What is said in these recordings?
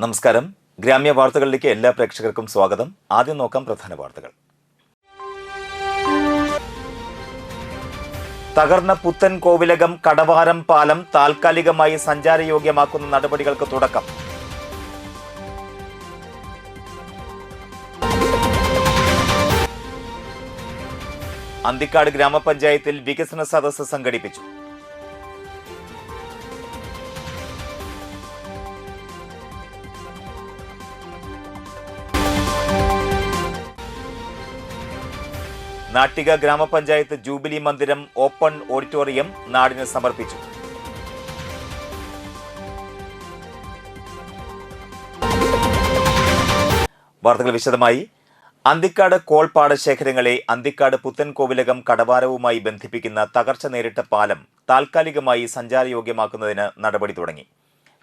നമസ്കാരം. ഗ്രാമ്യ വാർത്തകളിലേക്ക് എല്ലാ പ്രേക്ഷകർക്കും സ്വാഗതം. ആദ്യം നോക്കാം പ്രധാന വാർത്തകൾ. തകർന്ന പുത്തൻ കോവിലകം കടവാരം പാലം താൽക്കാലികമായി സഞ്ചാരയോഗ്യമാക്കുന്ന നടപടികൾക്ക് തുടക്കം. അന്തിക്കാട് ഗ്രാമപഞ്ചായത്തിൽ വികസന സദസ്സ് സംഘടിപ്പിച്ചു. നാട്ടിക ഗ്രാമപഞ്ചായത്ത് ജൂബിലി മന്ദിരം ഓപ്പൺ ഓഡിറ്റോറിയം നാടിന് സമർപ്പിച്ചു. വാർത്തകൾ വിശദമായി. അന്തിക്കാട് കോൾപാടശേഖരങ്ങളെ അന്തിക്കാട് പുത്തൻ കോവിലകം കടവാരവുമായി ബന്ധിപ്പിക്കുന്ന തകർച്ച നേരിട്ട പാലം താൽക്കാലികമായി സഞ്ചാരയോഗ്യമാക്കുന്നതിന് നടപടി തുടങ്ങി.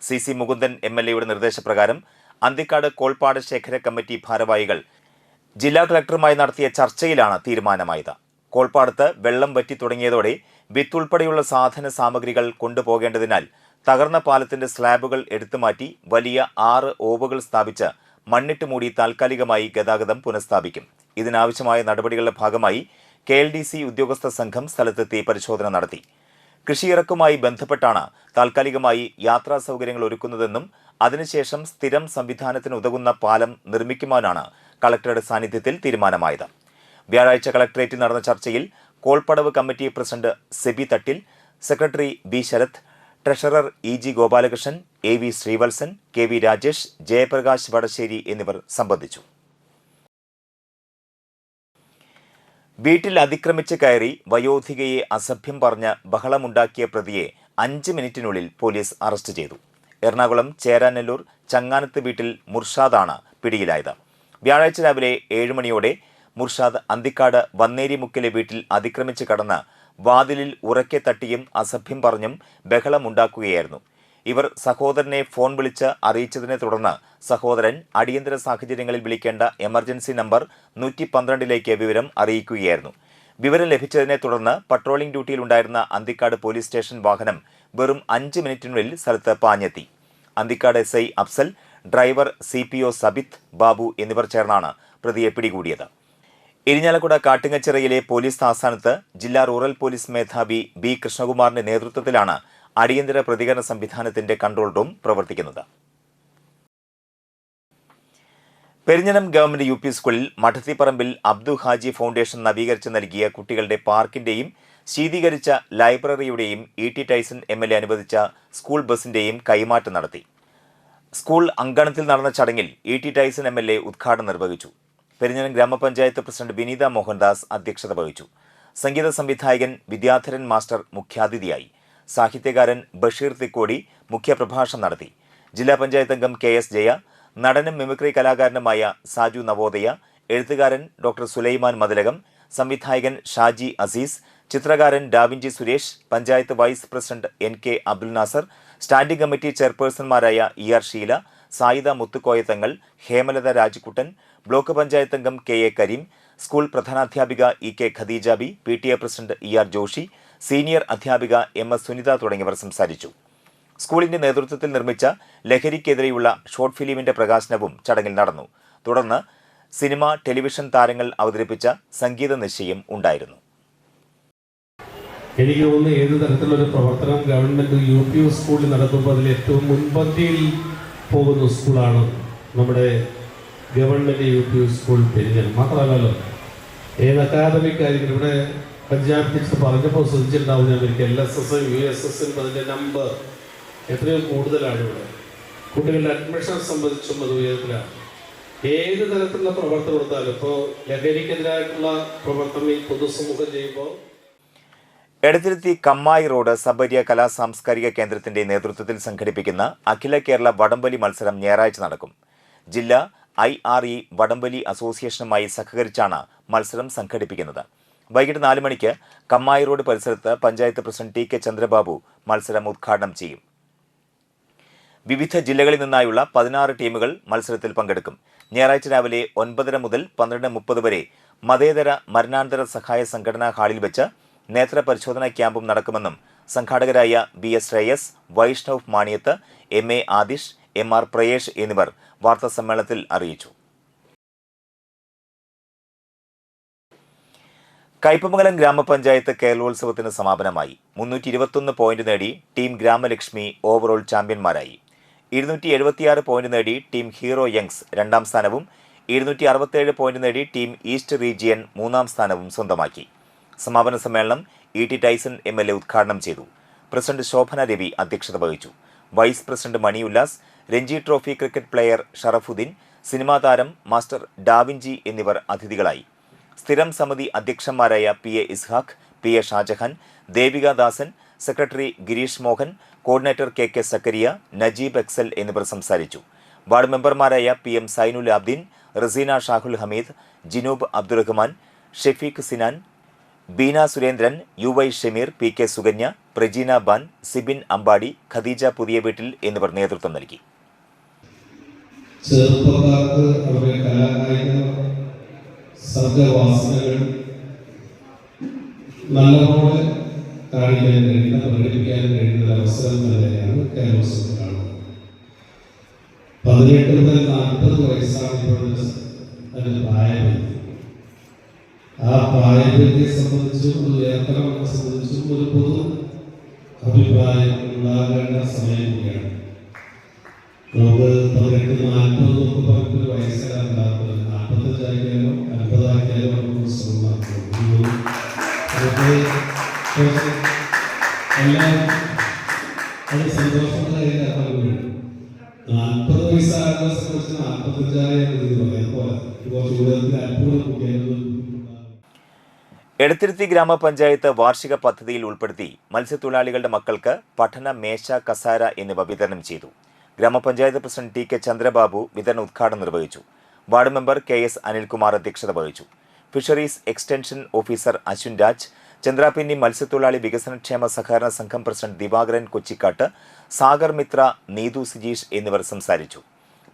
CC മുകുന്ദൻ MLA നിർദ്ദേശപ്രകാരം അന്തിക്കാട് കോൾപാടശേഖര കമ്മിറ്റി ഭാരവാഹികൾ ജില്ലാ കളക്ടറുമായി നടത്തിയ ചർച്ചയിലാണ് തീരുമാനമായത്. കോൾപ്പാടത്ത് വെള്ളം വറ്റി തുടങ്ങിയതോടെ വിത്തുൾപ്പെടെയുള്ള സാധന സാമഗ്രികൾ കൊണ്ടുപോകേണ്ടതിനാൽ തകർന്ന പാലത്തിന്റെ സ്ലാബുകൾ എടുത്തുമാറ്റി വലിയ 6 ഓവുകൾ സ്ഥാപിച്ച് മണ്ണിട്ട് മൂടി താൽക്കാലികമായി ഗതാഗതം പുനഃസ്ഥാപിക്കും. ഇതിനാവശ്യമായ നടപടികളുടെ ഭാഗമായി KLDC ഉദ്യോഗസ്ഥ സംഘം സ്ഥലത്തെത്തി പരിശോധന നടത്തി. കൃഷിയിറക്കുമായി ബന്ധപ്പെട്ടാണ് താൽക്കാലികമായി യാത്രാ സൗകര്യങ്ങൾ ഒരുക്കുന്നതെന്നും അതിനുശേഷം സ്ഥിരം സംവിധാനത്തിന് ഉതകുന്ന പാലം നിർമ്മിക്കുവാനാണ് കളക്ടറുടെ സാന്നിധ്യത്തിൽ തീരുമാനമായത്. വ്യാഴാഴ്ച കളക്ടറേറ്റിൽ നടന്ന ചർച്ചയിൽ കോൾപ്പടവ് committee president Seby Thattil, secretary B Sarath, treasurer EG Gopalakrishnan, AV Sreevalsan, KV Rajesh, Jayaprakash Vadassery എന്നിവർ സംബന്ധിച്ചു. വീട്ടിൽ അതിക്രമിച്ച് കയറി വയോധികയെ അസഭ്യം പറഞ്ഞ് ബഹളമുണ്ടാക്കിയ പ്രതിയെ 5 മിനിറ്റിനുള്ളിൽ പോലീസ് അറസ്റ്റ് ചെയ്തു. എറണാകുളം ചേരാനെല്ലൂർ ചങ്ങാനത്ത് വീട്ടിൽ മുർഷാദാണ് പിടിയിലായത്. വ്യാഴാഴ്ച രാവിലെ 7 മണിയോടെ മുർഷാദ് അന്തിക്കാട് വന്നേരിമുക്കിലെ വീട്ടിൽ അതിക്രമിച്ച് കടന്ന് വാതിലിൽ ഉറക്കെ തട്ടിയും അസഭ്യം പറഞ്ഞും ബഹളമുണ്ടാക്കുകയായിരുന്നു. ഇവർ സഹോദരനെ ഫോൺ വിളിച്ച് അറിയിച്ചതിനെ തുടർന്ന് സഹോദരൻ അടിയന്തര സാഹചര്യങ്ങളിൽ വിളിക്കേണ്ട എമർജൻസി നമ്പർ 112 വിവരം അറിയിക്കുകയായിരുന്നു. വിവരം ലഭിച്ചതിനെ തുടർന്ന് പട്രോളിംഗ് ഡ്യൂട്ടിയിലുണ്ടായിരുന്ന അന്തിക്കാട് പോലീസ് സ്റ്റേഷൻ വാഹനം വെറും 5 മിനിറ്റിനുള്ളിൽ സ്ഥലത്ത് പാഞ്ഞെത്തി. Anthikad SI Afsal, driver CPO Sabith Babu എന്നിവർ ചേർന്നാണ് പ്രതിയെ പിടികൂടിയത്. ഇരിഞ്ഞാലക്കുട കാട്ടുങ്ങച്ചിറയിലെ പോലീസ് ആസ്ഥാനത്ത് ജില്ലാ റൂറൽ പോലീസ് മേധാവി B കൃഷ്ണകുമാറിന്റെ നേതൃത്വത്തിലാണ് അടിയന്തര പ്രതികരണ സംവിധാനത്തിന്റെ കൺട്രോൾ റൂം പ്രവർത്തിക്കുന്നത്. പെരിഞ്ഞനം ഗവൺമെന്റ് UP സ്കൂളിൽ മഠത്തിപ്പറമ്പിൽ അബ്ദു ഹാജി ഫൗണ്ടേഷൻ നവീകരിച്ച് നൽകിയ കുട്ടികളുടെ പാർക്കിന്റെയും ശീതീകരിച്ച ലൈബ്രറിയുടെയും ET ടൈസൺ MLA അനുവദിച്ച സ്കൂൾ ബസിന്റെയും കൈമാറ്റം നടത്തി. സ്കൂൾ അങ്കണത്തിൽ നടന്ന ചടങ്ങിൽ ET ടൈസൺ MLA ഉദ്ഘാടനം നിർവഹിച്ചു. പെരിഞ്ഞനം ഗ്രാമപഞ്ചായത്ത് പ്രസിഡന്റ് വിനീത മോഹൻദാസ് അധ്യക്ഷത വഹിച്ചു. സംഗീത സംവിധായകൻ വിദ്യാധരൻ മാസ്റ്റർ മുഖ്യാതിഥിയായി. സാഹിത്യകാരൻ ബഷീർ തിക്കോടി മുഖ്യപ്രഭാഷണം നടത്തി. ജില്ലാ പഞ്ചായത്ത് അംഗം KS ജയ, നടനും മിമിക്രി കലാകാരനുമായ സാജു നവോദയ, എഴുത്തുകാരൻ ഡോക്ടർ സുലൈമാൻ മതിലകം, സംവിധായകൻ ഷാജി അസീസ്, ചിത്രകാരൻ Davinci Suresh, panchayat vice president NK Abdul Nasar, standing committee ചെയർപേഴ്സൺമാരായ ER ഷീല, സായിദ മുത്തുക്കോയത്തങ്ങൾ, ഹേമലത രാജിക്കുട്ടൻ, ബ്ലോക്ക് പഞ്ചായത്ത് അംഗം KA കരീം, സ്കൂൾ പ്രധാനാധ്യാപിക EK Khadeeja B, PTA president ER Joshy, senior അധ്യാപിക MS സുനിത തുടങ്ങിയവർ സംസാരിച്ചു. സ്കൂളിന്റെ നേതൃത്വത്തിൽ നിർമ്മിച്ച ലഹരിക്കെതിരെയുള്ള ഷോർട്ട് ഫിലിമിന്റെ പ്രകാശനവും ചടങ്ങിൽ നടന്നു. തുടർന്ന് സിനിമ, ടെലിവിഷൻ താരങ്ങൾ അവതരിപ്പിച്ച സംഗീത നിശ്ചയം ഉണ്ടായിരുന്നു. എനിക്ക് തോന്നുന്നു ഏത് തരത്തിലൊരു പ്രവർത്തനം ഗവൺമെൻറ് UP സ്കൂളിൽ നടത്തുമ്പോൾ അതിൽ ഏറ്റവും മുൻപന്തിയിൽ പോകുന്ന സ്കൂളാണ് നമ്മുടെ ഗവൺമെൻറ് UP സ്കൂൾ പെരിഞ്ഞനം. മാത്രമല്ലല്ലോ, ഏത് അക്കാദമിക് കാര്യങ്ങൾ ഇവിടെ പഞ്ചാബ് ടീച്ചർ പറഞ്ഞപ്പോൾ ശ്രദ്ധിച്ചിട്ടുണ്ടാവും. അവർക്ക് LSS USS അതിൻ്റെ നമ്പർ എത്രയോ കൂടുതലാണ്. ഇവിടെ കുട്ടികളുടെ അഡ്മിഷൻ സംബന്ധിച്ചും അത് ഉയരത്തിലാണ്. ഏത് തരത്തിലുള്ള പ്രവർത്തനം എടുത്താലും ഇപ്പോൾ ലഹരിക്കെതിരായിട്ടുള്ള പ്രവർത്തനം ഈ പൊതുസമൂഹം ചെയ്യുമ്പോൾ എടത്തിരുത്തി കമ്മായി റോഡ് സബര്യ കലാ സാംസ്കാരിക കേന്ദ്രത്തിന്റെ നേതൃത്വത്തിൽ സംഘടിപ്പിക്കുന്ന അഖില കേരള വടംവലി മത്സരം ഞായറാഴ്ച നടക്കും. ജില്ലാ IRE വടംവലി അസോസിയേഷനുമായി സഹകരിച്ചാണ് മത്സരം സംഘടിപ്പിക്കുന്നത്. വൈകിട്ട് 4 മണിക്ക് കമ്മായി റോഡ് പരിസരത്ത് പഞ്ചായത്ത് പ്രസിഡന്റ് TK ചന്ദ്രബാബു മത്സരം ഉദ്ഘാടനം ചെയ്യും. വിവിധ ജില്ലകളിൽ നിന്നായുള്ള 16 ടീമുകൾ മത്സരത്തിൽ പങ്കെടുക്കും. ഞായറാഴ്ച രാവിലെ 9:30 മുതൽ 12:30 വരെ മതേതര മരണാനന്തര സഹായ സംഘടനാ ഹാളിൽ വെച്ച് നേത്ര പരിശോധനാ ക്യാമ്പും നടക്കുമെന്നും സംഘാടകരായ BS Shreyas, Vaishnav Maniyath, MA Adish, MR പ്രയേഷ് എന്നിവർ വാർത്താസമ്മേളനത്തിൽ അറിയിച്ചു. കയ്പമംഗലം ഗ്രാമപഞ്ചായത്ത് കേരളോത്സവത്തിന് സമാപനമായി. 321 പോയിന്റ് നേടി ടീം ഗ്രാമലക്ഷ്മി ഓവറോൾ ചാമ്പ്യന്മാരായി. 276 പോയിന്റ് നേടി ടീം ഹീറോ യങ്സ് രണ്ടാം സ്ഥാനവും 267 പോയിന്റ് നേടി ടീം ഈസ്റ്റ് റീജിയൻ മൂന്നാം സ്ഥാനവും സ്വന്തമാക്കി. സമാപന സമ്മേളനം ET ടൈസൺ MLA ഉദ്ഘാടനം ചെയ്തു. പ്രസിഡന്റ് ശോഭന രവി അധ്യക്ഷത വഹിച്ചു. Vice president Mani Ullas, Ranji trophy cricket player Sharafudheen, cinema താരം മാസ്റ്റർ ഡാവിഞ്ചി എന്നിവർ അതിഥികളായി. സ്ഥിരം സമിതി അധ്യക്ഷന്മാരായ PA Ishaq, PA Shajahan, Devika Dasan, secretary Girish Mohan, coordinator KK Sakkariya, Najeeb Excel എന്നിവർ സംസാരിച്ചു. വാർഡ് മെമ്പർമാരായ PM Sainul Abideen, Raseena Shahul Hameed, Jinoob Abdurahman, Shefeeq Sinan, Beena Surendran, UY Shameer, PK Sukanya, Prajeena Ban, Sibin Ambadi, Khadeeja Puthiya Veettil എന്നിവർ നേതൃത്വം നൽകി. ചെറുപ്പക്കാർക്ക് അവരുടെ കലാകായിക സർഗവാസനകൾ നല്ലപോലെ കാണിക്കാൻ കഴിയുന്ന, പ്രകടിപ്പിക്കാൻ കഴിയുന്ന അവസരം തന്നെയാണ് കേരളോത്സവം കാണുന്നത്. 18 മുതൽ 40 വയസ്സാണ് ഇപ്പോഴത്തെ അതിന് പ്രായപരിധി. ആ പ്രായപരിധിയെ സംബന്ധിച്ചും യാത്രകളെ സംബന്ധിച്ചും ഒരു പൊതു അഭിപ്രായം ഉണ്ടാകേണ്ട സമയം കൂടിയാണ്. നമുക്ക് 18-40 പലപ്പോഴും വയസ്സിലാകുന്നത് 45 ആക്കിയാലും 50 ആക്കിയാലും നമുക്ക് ശ്രമം നടത്തുന്നു. അതൊക്കെ എല്ലാം അത് സന്തോഷമുള്ള കാര്യമാണ്. 40 വയസ്സാകുന്ന സംബന്ധിച്ച് 45 പറയാൻ പോലെ കുറച്ച് കൂടുതൽ അല്പം കൂട്ടിയാലും. എടത്തിരുത്തി ഗ്രാമപഞ്ചായത്ത് വാർഷിക പദ്ധതിയിൽ ഉൾപ്പെടുത്തി മത്സ്യത്തൊഴിലാളികളുടെ മക്കൾക്ക് പഠന മേശ, കസാര എന്നിവ വിതരണം ചെയ്തു. ഗ്രാമപഞ്ചായത്ത് പ്രസിഡന്റ് TK ചന്ദ്രബാബു വിതരണ ഉദ്ഘാടനം നിർവഹിച്ചു. വാർഡ് മെമ്പർ KS അനിൽകുമാർ അധ്യക്ഷത വഹിച്ചു. Fisheries extension officer Ashwin Raj, Chandrapinni മത്സ്യത്തൊഴിലാളി വികസനക്ഷേമ സഹകരണ സംഘം പ്രസിഡന്റ് ദിവാകരൻ കൊച്ചിക്കാട്ട്, സാഗർ മിത്ര, നീതു സിജീഷ് എന്നിവർ സംസാരിച്ചു.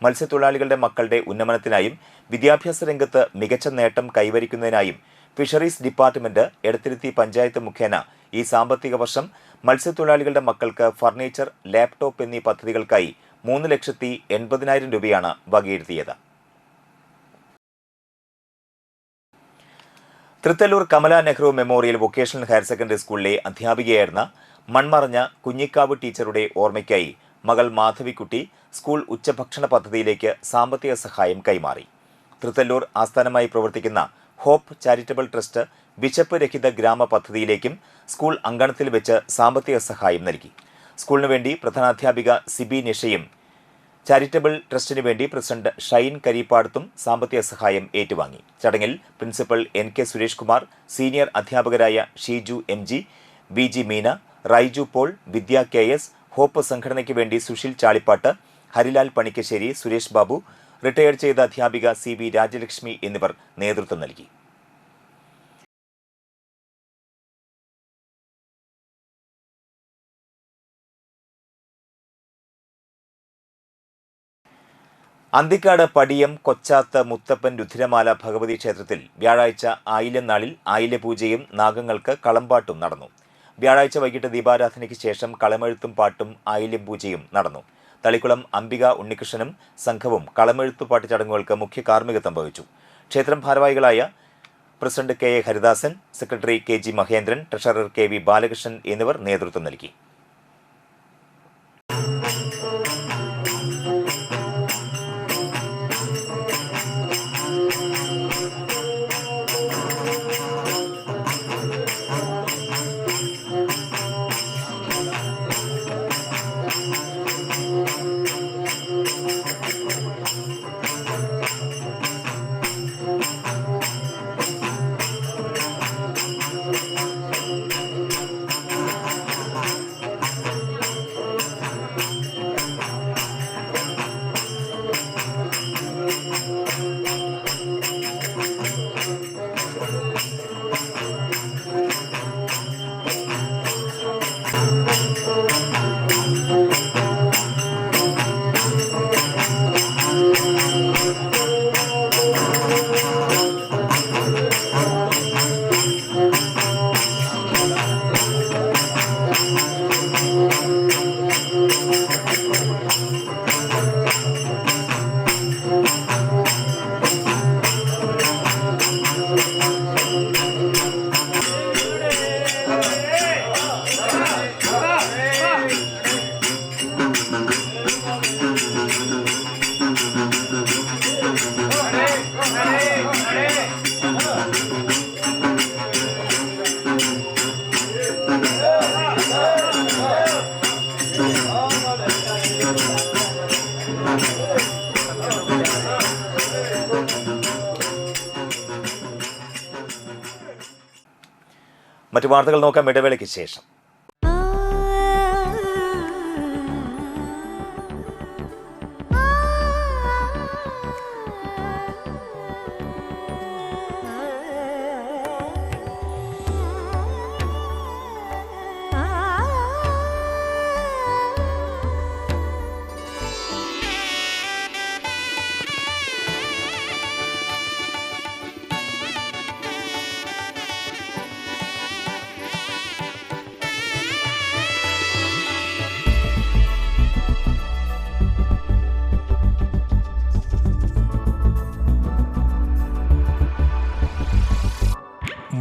മത്സ്യത്തൊഴിലാളികളുടെ മക്കളുടെ ഉന്നമനത്തിനായും വിദ്യാഭ്യാസ രംഗത്ത് മികച്ച നേട്ടം കൈവരിക്കുന്നതിനായും ഫിഷറീസ് ഡിപ്പാർട്ട്മെന്റ് എടത്തിരുത്തി പഞ്ചായത്ത് മുഖേന ഈ സാമ്പത്തിക വർഷം മത്സ്യത്തൊഴിലാളികളുടെ മക്കൾക്ക് ഫർണിച്ചർ, ലാപ്ടോപ്പ് എന്നീ പദ്ധതികൾക്കായി 3,80,000 രൂപയാണ് വകയിരുത്തിയത്. Thrithallur Kamala Nehru memorial vocational higher secondary സ്കൂളിലെ അധ്യാപികയായിരുന്ന മൺമറഞ്ഞ കുഞ്ഞിക്കാവ് ടീച്ചറുടെ ഓർമ്മയ്ക്കായി മകൾ മാധവിക്കുട്ടി സ്കൂൾ ഉച്ചഭക്ഷണ പദ്ധതിയിലേക്ക് സാമ്പത്തിക സഹായം കൈമാറി. തൃത്തല്ലൂർ ആസ്ഥാനമായി പ്രവർത്തിക്കുന്ന ഹോപ്പ് ചാരിറ്റബിൾ ട്രസ്റ്റ് വിശപ്പ് രഹിത ഗ്രാമ പദ്ധതിയിലേക്കും സ്കൂൾ അങ്കണത്തിൽ വെച്ച് സാമ്പത്തിക സഹായം നൽകി. സ്കൂളിനു വേണ്ടി പ്രധാനാധ്യാപിക സിബി നിഷയും ചാരിറ്റബിൾ ട്രസ്റ്റിനു വേണ്ടി പ്രസിഡന്റ് ഷൈൻ കരിപ്പാടത്തും സാമ്പത്തിക സഹായം ഏറ്റുവാങ്ങി. ചടങ്ങിൽ principal NK Suresh Kumar, senior അധ്യാപകരായ Sheeju MG, VG Meena, Raiju Paul, Vidya KS, Hope സംഘടനയ്ക്ക് വേണ്ടി സുശീൽ ചാളിപ്പാട്ട്, ഹരിലാൽ പണിക്കശ്ശേരി, സുരേഷ് ബാബു, റിട്ടയർ ചെയ്ത അധ്യാപിക CB രാജലക്ഷ്മി എന്നിവർ നേതൃത്വം നൽകി. അന്തിക്കാട് പടിയം കൊച്ചാത്ത് മുത്തപ്പൻ രുദ്രമാല ഭഗവതി ക്ഷേത്രത്തിൽ വ്യാഴാഴ്ച ആയില്യം നാളിൽ ആയില്യപൂജയും നാഗങ്ങൾക്ക് കളമ്പാട്ടും നടന്നു. വ്യാഴാഴ്ച വൈകിട്ട് ദീപാരാധനയ്ക്ക് ശേഷം കളമെഴുത്തും പാട്ടും ആയില്യം പൂജയും നടന്നു. തളിക്കുളം അംബിക ഉണ്ണികൃഷ്ണനും സംഘവും കളമെഴുത്തുപാട്ട് ചടങ്ങുകൾക്ക് മുഖ്യ കാർമ്മികത്വം വഹിച്ചു. ക്ഷേത്രം ഭാരവാഹികളായ president KA Haridasan, secretary KG Mahendran, treasurer KV Balakrishnan എന്നിവർ നേതൃത്വം നൽകി. മറ്റു വാർത്തകൾ നോക്കാം ഇടവേളയ്ക്ക് ശേഷം.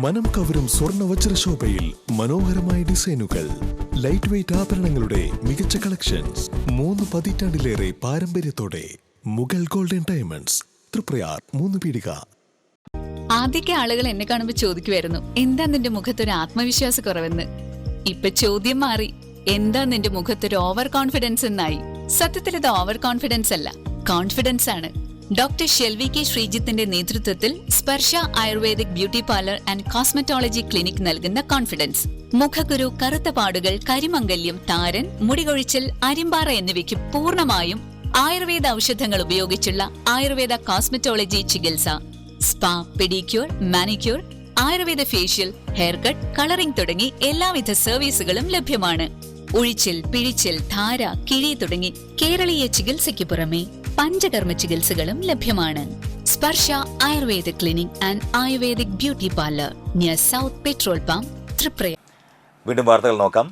മനം കവരും സ്വർണ്ണ വജ്രശോഭയിൽ മനോഹരമായ ഡിസൈനുകൾ, ലൈറ്റ് വെയ്റ്റ് ആഭരണങ്ങളുടെ മികച്ച കളക്ഷൻസ്, 3 പതിറ്റാണ്ടിലേറെ പാരമ്പര്യത്തോടെ മുഗൾ ഗോൾഡൻ ഡയമണ്ട്സ്, തൃപ്രയാർ 3 പീടിക. ആദ്യമൊക്കെ ആളുകൾ എന്നെ കാണുമ്പോൾ ചോദിക്കുമായിരുന്നു, എന്താ നിന്റെ മുഖത്തൊരു ആത്മവിശ്വാസ കുറവെന്ന്. ഇപ്പൊ ചോദ്യം മാറി, എന്താ നിന്റെ മുഖത്തൊരു ഓവർ കോൺഫിഡൻസ് എന്നായി. സത്യത്തിൽ ഇത് ഓവർ കോൺഫിഡൻസ് അല്ല, കോൺഫിഡൻസ് ആണ്. ഡോക്ടർ ഷെൽവി കെ ശ്രീജിത്തിന്റെ നേതൃത്വത്തിൽ Sparsha Ayurvedic beauty parlour and cosmetology clinic നൽകുന്ന കോൺഫിഡൻസ്. മുഖക്കുരു, കറുത്ത പാടുകൾ, കരിമംഗല്യം, താരൻ, മുടികൊഴിച്ചൽ, അരിമ്പാറ എന്നിവയ്ക്ക് പൂർണ്ണമായും ആയുർവേദ ഔഷധങ്ങൾ ഉപയോഗിച്ചുള്ള ആയുർവേദ കോസ്മെറ്റോളജി ചികിത്സ. Spa, pedicure, manicure, Ayurveda facial, hair cut, colouring തുടങ്ങി എല്ലാവിധ സർവീസുകളും ലഭ്യമാണ്. ഉഴിച്ചിൽ, പിഴിച്ചിൽ, ധാര, കിഴി തുടങ്ങി കേരളീയ ചികിത്സയ്ക്ക് പുറമെ പഞ്ചകർമ്മ ചികിത്സകളും ലഭ്യമാണ്. Sparsha Ayurveda clinic and Ayurvedic beauty parlour near south petrol pump, Triprayar. വീണ്ടും വാർത്തകൾ നോക്കാം.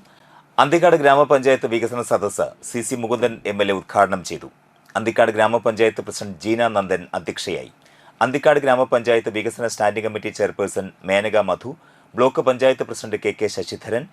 അന്തിക്കാട് ഗ്രാമപഞ്ചായത്ത് വികസന സദസ്സ് CC മുകുന്ദൻ MLA ഉദ്ഘാടനം ചെയ്തു. അന്തിക്കാട് ഗ്രാമപഞ്ചായത്ത് പ്രസിഡന്റ് ജീന നന്ദൻ അധ്യക്ഷയായി. അന്തിക്കാട് ഗ്രാമപഞ്ചായത്ത് വികസന standing committee chairperson Menaka Madhu, block panchayat president KK Sasidharan,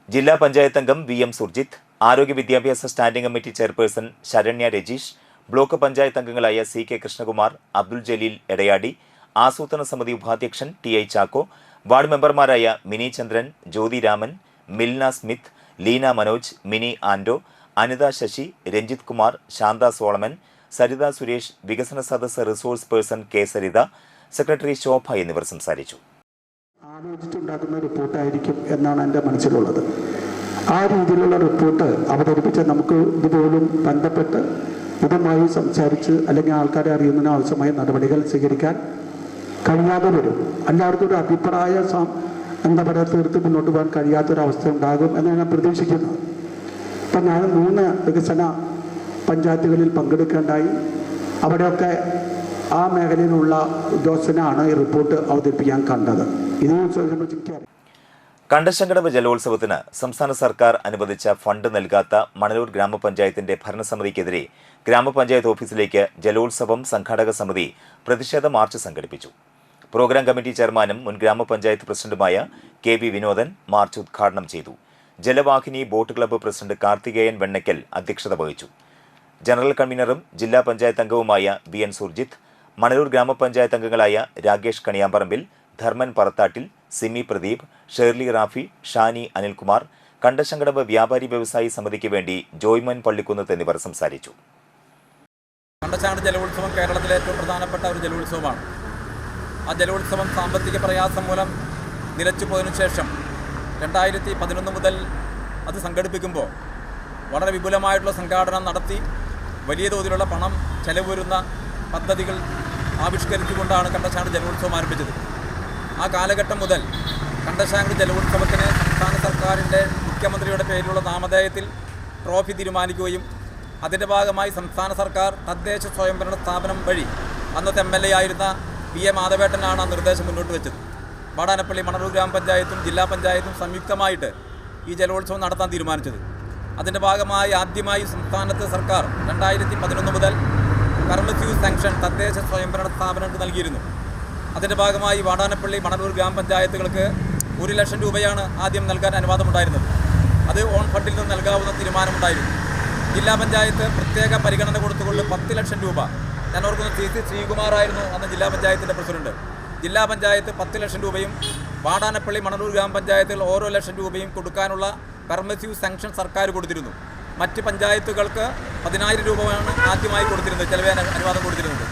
ജില്ലാ പഞ്ചായത്ത് അംഗം VM സുർജിത്ത്, ആരോഗ്യ വിദ്യാഭ്യാസ standing committee chairperson Saranya Rajeesh, block panchayat അംഗങ്ങളായ CK കൃഷ്ണകുമാർ, അബ്ദുൽ ജലീൽ എടയാടി, ആസൂത്രണ സമിതി ഉപാധ്യക്ഷൻ TI ചാക്കോ, വാർഡ് മെമ്പർമാരായ മിനി ചന്ദ്രൻ, ജ്യോതി രാമൻ, മിൽന സ്മിത്ത്, ലീന മനോജ്, മിനി ആൻഡോ, അനിത ശശി, രഞ്ജിത് കുമാർ, ശാന്ത സോളമൻ, സരിത സുരേഷ്, വികസന സദസ്സ് resource person K Saritha, secretary Shobha എന്നിവർ സംസാരിച്ചു. ആലോചിച്ചുണ്ടാക്കുന്ന റിപ്പോർട്ടായിരിക്കും എന്നാണ് എൻ്റെ മനസ്സിലുള്ളത്. ആ രീതിയിലുള്ള റിപ്പോർട്ട് അവതരിപ്പിച്ച നമുക്ക് ഇതുപോലും ബന്ധപ്പെട്ട് ഇതുമായി സംസാരിച്ച് അല്ലെങ്കിൽ ആൾക്കാരെ അറിയുന്നതിന് ആവശ്യമായ നടപടികൾ സ്വീകരിക്കാൻ കഴിയാതെ വരും. എല്ലാവർക്കും ഒരു അഭിപ്രായ തീർത്ത് മുന്നോട്ട് പോകാൻ കഴിയാത്തൊരവസ്ഥ ഉണ്ടാകും എന്നാണ് ഞാൻ പ്രതീക്ഷിക്കുന്നത്. ഇപ്പം ഞാൻ 3 വികസന പഞ്ചായത്തുകളിൽ പങ്കെടുക്കേണ്ടായി. അവിടെയൊക്കെ ആ മേഖലയിലുള്ള ഉദ്യോഗസ്ഥനാണ് ഈ റിപ്പോർട്ട് അവതരിപ്പിക്കാൻ കണ്ടത്. ഇതിനെ കണ്ടശങ്കടവ് ജലോത്സവത്തിന് സംസ്ഥാന സർക്കാർ അനുവദിച്ച ഫണ്ട് നൽകാത്ത മണലൂർ ഗ്രാമപഞ്ചായത്തിന്റെ ഭരണസമിതിക്കെതിരെ ഗ്രാമപഞ്ചായത്ത് ഓഫീസിലേക്ക് ജലോത്സവം സംഘാടക സമിതി പ്രതിഷേധ മാർച്ച് സംഘടിപ്പിച്ചു. പ്രോഗ്രാം കമ്മിറ്റി ചെയർമാനും മുൻ ഗ്രാമപഞ്ചായത്ത് പ്രസിഡന്റുമായ KV വിനോദൻ മാർച്ച് ഉദ്ഘാടനം ചെയ്തു. Jalavahini boat club president Karthikeyan വെണ്ണയ്ക്കൽ അധ്യക്ഷത വഹിച്ചു. ജനറൽ കൺവീനറും ജില്ലാ പഞ്ചായത്ത് അംഗവുമായ BN സുർജിത്ത്, മണലൂർ ഗ്രാമപഞ്ചായത്ത് അംഗങ്ങളായ രാകേഷ് കണിയാമ്പറമ്പിൽ, ധർമ്മൻ പറത്താട്ടിൽ, സിമി പ്രദീപ്, ഷേർലി റാഫി, ഷാനി അനിൽകുമാർ, കണ്ടശങ്കടവ് വ്യാപാരി വ്യവസായി സമിതിക്ക് വേണ്ടി ജോയ്മൻ പള്ളിക്കുന്നത്ത് എന്നിവർ സംസാരിച്ചു. കണ്ടശങ്കടവ് ജലോത്സവം കേരളത്തിലെ ഏറ്റവും പ്രധാനപ്പെട്ട ഒരു ജലോത്സവമാണ്. ആ ജലോത്സവം സാമ്പത്തിക പ്രയാസം മൂലം നിലച്ചുപോയതിനു ശേഷം 2011 മുതൽ അത് സംഘടിപ്പിക്കുമ്പോൾ വളരെ വിപുലമായിട്ടുള്ള സംഘാടനം നടത്തി വലിയ തോതിലുള്ള പണം ചെലവ് വരുന്ന പദ്ധതികൾ ആവിഷ്കരിച്ചുകൊണ്ടാണ് കണ്ടശങ്കടവ് ജലോത്സവം ആരംഭിച്ചത്. ആ കാലഘട്ടം മുതൽ കണ്ടശങ്കടവ് ജലോത്സവത്തിന് സംസ്ഥാന സർക്കാരിൻ്റെ മുഖ്യമന്ത്രിയുടെ പേരിലുള്ള നാമധേയത്തിൽ ട്രോഫി തീരുമാനിക്കുകയും അതിൻ്റെ ഭാഗമായി സംസ്ഥാന സർക്കാർ തദ്ദേശ സ്വയംഭരണ സ്ഥാപനം വഴി അന്നത്തെ MLA ആയിരുന്ന PA മാധവേട്ടനാണ് ആ നിർദ്ദേശം മുന്നോട്ട് വെച്ചത്. വാടാനപ്പള്ളി മണലൂർ ഗ്രാമപഞ്ചായത്തും ജില്ലാ പഞ്ചായത്തും സംയുക്തമായിട്ട് ഈ ജലോത്സവം നടത്താൻ തീരുമാനിച്ചത്. അതിൻ്റെ ഭാഗമായി ആദ്യമായി സംസ്ഥാനത്ത് സർക്കാർ 2011 മുതൽ പെർമിസീവ് സാങ്ഷൻ തദ്ദേശ സ്വയംഭരണ സ്ഥാപനങ്ങൾക്ക് നൽകിയിരുന്നു. അതിൻ്റെ ഭാഗമായി വാടാനപ്പള്ളി മണലൂർ ഗ്രാമപഞ്ചായത്തുകൾക്ക് 1 ലക്ഷം രൂപയാണ് ആദ്യം നൽകാൻ അനുവാദമുണ്ടായിരുന്നത്. അത് ഓൺ ഫണ്ടിൽ നിന്ന് നൽകാവുന്ന തീരുമാനമുണ്ടായിരുന്നു. ജില്ലാ പഞ്ചായത്ത് പ്രത്യേക പരിഗണന കൊടുത്തുകൊണ്ട് 10 ലക്ഷം രൂപ, ഞാൻ ഓർക്കുന്നു CC ശ്രീകുമാറായിരുന്നു അന്ന് ജില്ലാ പഞ്ചായത്തിൻ്റെ പ്രസിഡന്റ്. ജില്ലാ പഞ്ചായത്ത് 10 ലക്ഷം രൂപയും വാടാനപ്പള്ളി മണലൂർ ഗ്രാമപഞ്ചായത്തിൽ ഓരോ ലക്ഷം രൂപയും കൊടുക്കാനുള്ള പെർമിസീവ് സാങ്ഷൻ സർക്കാർ കൊടുത്തിരുന്നു. മറ്റ് പഞ്ചായത്തുകൾക്ക് 10,000 രൂപയാണ് ആദ്യമായി കൊടുത്തിരുന്നത്, ചെലവ് അനുവാദം കൊടുത്തിരുന്നത്.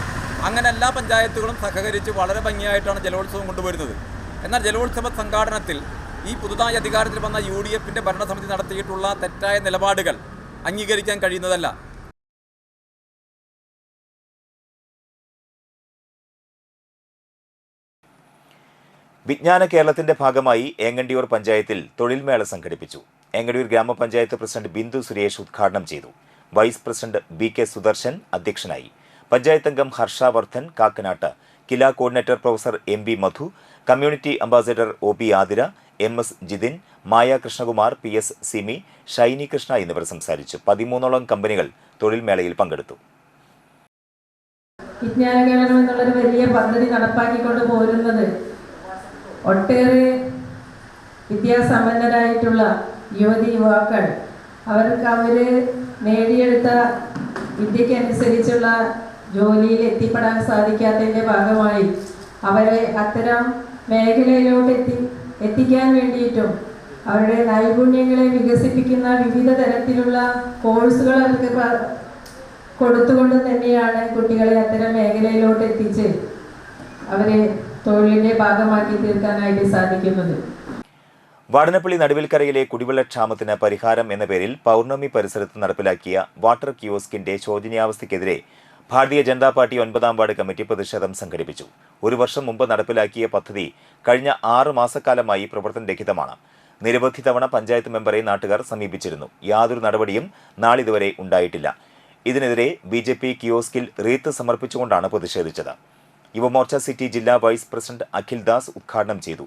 അങ്ങനെ എല്ലാ പഞ്ചായത്തുകളും സഹകരിച്ച് വളരെ ഭംഗിയായിട്ടാണ് ജലോത്സവം കൊണ്ടുവരുന്നത്. എന്നാൽ ജലോത്സവ സംഘാടനത്തിൽ ഈ പുതുതായി അധികാരത്തിൽ വന്ന UDF-ന്റെ ഭരണസമിതി നടത്തിയിട്ടുള്ള തെറ്റായ നിലപാടുകൾ അംഗീകരിക്കാൻ കഴിയുന്നതല്ല. വിജ്ഞാന കേരളത്തിന്റെ ഭാഗമായി ഏങ്ങണ്ടിയൂർ പഞ്ചായത്തിൽ തൊഴിൽമേള സംഘടിപ്പിച്ചു. ഏങ്ങണ്ടിയൂർ ഗ്രാമപഞ്ചായത്ത് പ്രസിഡന്റ് ബിന്ദു സുരേഷ് ഉദ്ഘാടനം ചെയ്തു. വൈസ് പ്രസിഡന്റ് BK സുദർശൻ അധ്യക്ഷനായി. പഞ്ചായത്ത് അംഗം Harshavardhan Kakkanatt, Kila coordinator professor MB Madhu, community ambassador OP Athira, MS Jithin, Maya Krishnakumar, PS Simi, Shiny Krishna എന്നിവർ സംസാരിച്ചു. 13ഓളം കമ്പനികൾ തൊഴിൽമേളയിൽ പങ്കെടുത്തു. വിജ്ഞാന കേരളം എന്നുള്ളൊരു വലിയ പദ്ധതി നടപ്പാക്കിക്കൊണ്ട് പോരുന്നത് ഒട്ടേറെ വിദ്യാസമ്പന്നരായിട്ടുള്ള യുവതി-യുവാക്കൾ അവർ നേടിയെടുത്ത വിദ്യയ്ക്കനുസരിച്ചുള്ള ജോലിയിൽ എത്തിപ്പെടാൻ സാധിക്കാത്തതിൻ്റെ ഭാഗമായി അവരെ അത്തരം മേഖലയിലോട്ട് എത്തിക്കാൻ വേണ്ടിയിട്ടും അവരുടെ നൈപുണ്യങ്ങളെ വികസിപ്പിക്കുന്ന വിവിധ തരത്തിലുള്ള കോഴ്സുകൾ അവർക്ക് കൊടുത്തുകൊണ്ട് തന്നെയാണ് കുട്ടികളെ അത്തരം മേഖലയിലോട്ട് എത്തിച്ച് അവരെ തൊഴിലിൻ്റെ ഭാഗമാക്കി തീർക്കാനായിട്ട് സാധിക്കുന്നത്. വാടനപ്പള്ളി നടുവിൽക്കരയിലെ കുടിവെള്ളക്ഷാമത്തിന് പരിഹാരം എന്ന പേരിൽ പൗർണമി പരിസരത്ത് നടപ്പിലാക്കിയ water കിയോസ്കിന്റെ ശോചനീയാവസ്ഥയ്ക്കെതിരെ Bharatiya Janata party 9ാം ward committee പ്രതിഷേധം സംഘടിപ്പിച്ചു. ഒരു വർഷം മുമ്പ് നടപ്പിലാക്കിയ പദ്ധതി കഴിഞ്ഞ 6 മാസക്കാലമായി പ്രവർത്തനരഹിതമാണ്. നിരവധി തവണ പഞ്ചായത്ത് മെമ്പറെ നാട്ടുകാർ സമീപിച്ചിരുന്നു. യാതൊരു നടപടിയും നാളിതുവരെ ഉണ്ടായിട്ടില്ല. ഇതിനെതിരെ BJP കിയോസ്കിൽ റീത്ത് സമർപ്പിച്ചുകൊണ്ടാണ് പ്രതിഷേധിച്ചത്. യുവമോർച്ച സിറ്റി ജില്ലാ വൈസ് പ്രസിഡന്റ് അഖിൽ ദാസ് ഉദ്ഘാടനം ചെയ്തു.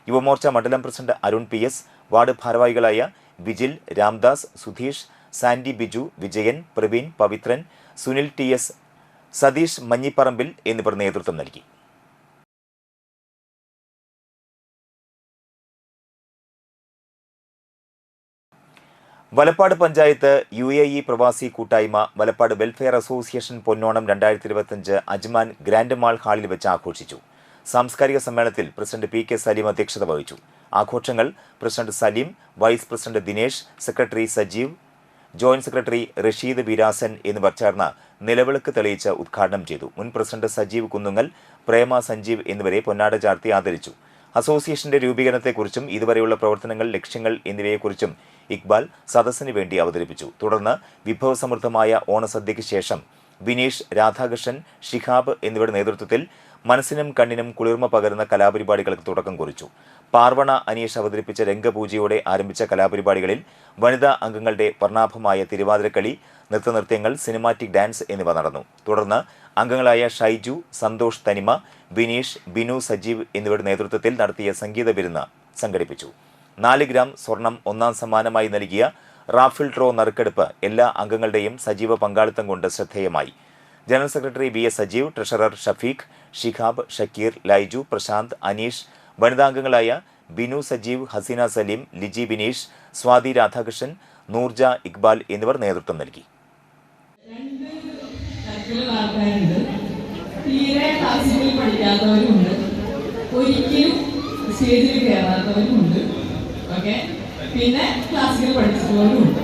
യുവമോർച്ച മണ്ഡലം പ്രസിഡന്റ് അരുൺ PS, വാർഡ് ഭാരവാഹികളായ വിജിൽ, രാംദാസ്, സുധീഷ്, സാൻഡി ബിജു, വിജയൻ, പ്രവീൺ, പവിത്രൻ, സുനിൽ TS, സതീഷ് മഞ്ഞിപ്പറമ്പിൽ എന്നിവർ നേതൃത്വം നൽകി. വലപ്പാട് പഞ്ചായത്ത് UAE പ്രവാസി കൂട്ടായ്മ Valappad welfare association Ponnonam 2025 Ajman grand mall ഹാളിൽ വെച്ച് ആഘോഷിച്ചു. സാംസ്കാരിക സമ്മേളനത്തിൽ പ്രസിഡന്റ് PK സലീം അധ്യക്ഷത വഹിച്ചു. ആഘോഷങ്ങൾ president Salim, vice president Dinesh, secretary Sajeev, joint secretary Rasheed Virasan എന്നിവർ ചേർന്ന് നിലവിളക്ക് തെളിയിച്ച് ഉദ്ഘാടനം ചെയ്തു. മുൻ പ്രസിഡന്റ് സജീവ് കുന്നുങ്ങൽ, പ്രേമ സഞ്ജീവ് എന്നിവരെ പൊന്നാട ചാർത്തി ആദരിച്ചു. അസോസിയേഷന്റെ രൂപീകരണത്തെക്കുറിച്ചും ഇതുവരെയുള്ള പ്രവർത്തനങ്ങൾ, ലക്ഷ്യങ്ങൾ എന്നിവയെക്കുറിച്ചും ഇക്ബാൽ സദസ്സിന് വേണ്ടി അവതരിപ്പിച്ചു. തുടർന്ന് വിഭവസമൃദ്ധമായ ഓണസദ്യയ്ക്ക് ശേഷം വിനീഷ്, രാധാകൃഷ്ണൻ, ഷിഹാബ് എന്നിവരുടെ നേതൃത്വത്തിൽ മനസ്സിനും കണ്ണിനും കുളിർമ പകരുന്ന കലാപരിപാടികൾക്ക് തുടക്കം കുറിച്ചു. പാർവണ അനീഷ് അവതരിപ്പിച്ച രംഗപൂജയോടെ ആരംഭിച്ച കലാപരിപാടികളിൽ വനിതാ അംഗങ്ങളുടെ വർണ്ണാഭമായ തിരുവാതിരക്കളി, നൃത്തനൃത്യങ്ങൾ, സിനിമാറ്റിക് ഡാൻസ് എന്നിവ നടന്നു. തുടർന്ന് അംഗങ്ങളായ ഷൈജു, സന്തോഷ് തനിമ, ബിനീഷ്, ബിനു സജീവ് എന്നിവരുടെ നേതൃത്വത്തിൽ നടത്തിയ സംഗീത വിരുന്ന് സംഘടിപ്പിച്ചു. 4 ഗ്രാം സ്വർണം ഒന്നാം സമ്മാനമായി നൽകിയ റാഫിൾ ഡ്രോ നറുക്കെടുപ്പ് എല്ലാ അംഗങ്ങളുടെയും സജീവ പങ്കാളിത്തം കൊണ്ട് ശ്രദ്ധേയമായി. General secretary BS Sajeev, treasurer Shafeeq, Shihab, Shakeer, Laiju, Prashanth, Aneesh, വനിതാംഗങ്ങളായ ബിനു സജീവ്, ഹസീന സലീം, ലിജി ബിനീഷ്, സ്വാതി രാധാകൃഷ്ണൻ, നൂർജ, ഇക്ബാൽ എന്നിവർ നേതൃത്വം നൽകി. തീരെ ക്ലാസ്സിൽ പഠിക്കാത്തവരുമുണ്ട്, ഒരിക്കലും സ്റ്റേജിൽ കയറാത്തവരുമുണ്ട്, ഓക്കെ, പിന്നെ ക്ലാസിക്കൽ പഠിച്ചിട്ടുള്ളവരുമുണ്ട്.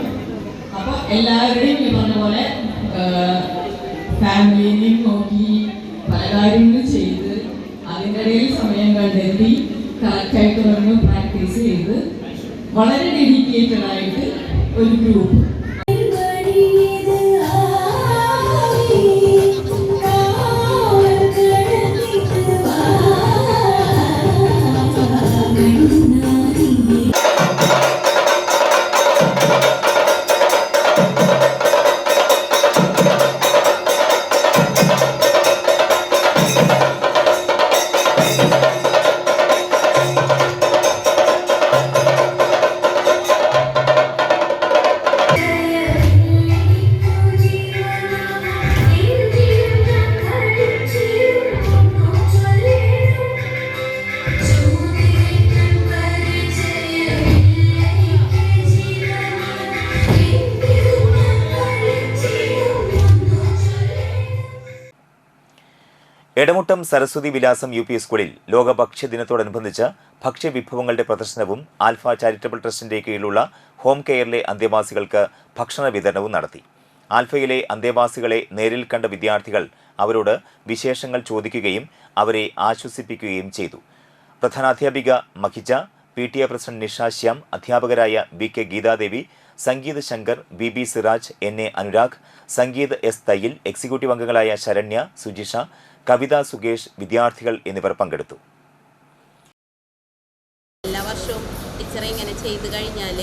അപ്പോൾ എല്ലാവരുടെയും ഈ പറഞ്ഞ പോലെ ഫാമിലിനെയും നോക്കി പല കാര്യങ്ങളും ചെയ്ത് അതിൻ്റെ ഇടയിൽ സമയം കണ്ടെത്തി കറക്റ്റായിട്ട് ഒന്ന് പ്രാക്ടീസ് ചെയ്ത് വളരെ ഡെഡിക്കേറ്റഡ് ആയിട്ട് ഒരു ഗ്രൂപ്പ് എടമുട്ടം സരസ്വതി വിലാസം UP സ്കൂളിൽ ലോക ഭക്ഷ്യദിനത്തോടനുബന്ധിച്ച് ഭക്ഷ്യവിഭവങ്ങളുടെ പ്രദർശനവും ആൽഫ ചാരിറ്റബിൾ ട്രസ്റ്റിന്റെ കീഴിലുള്ള ഹോം കെയറിലെ അന്തേവാസികൾക്ക് ഭക്ഷണ വിതരണവും നടത്തി. ആൽഫയിലെ അന്തേവാസികളെ നേരിൽ കണ്ട വിദ്യാർത്ഥികൾ അവരോട് വിശേഷങ്ങൾ ചോദിക്കുകയും അവരെ ആശ്വസിപ്പിക്കുകയും ചെയ്തു. പ്രധാനാധ്യാപിക മഹിജ, PTA പ്രസിഡന്റ് നിഷ ശ്യാം, അധ്യാപകരായ BK Geethadevi, Sangeeth Shankar, BB Siraj, NA Anurag, Sangeeth S Thayyil, executive അംഗങ്ങളായ ശരണ്യ, സുജിഷ, കവിത സുകേഷ്, വിദ്യാർത്ഥികൾ എന്നിവർ പങ്കെടുത്തു. എല്ലാ വർഷവും ടീച്ചറെ ഇങ്ങനെ ചെയ്തു കഴിഞ്ഞാൽ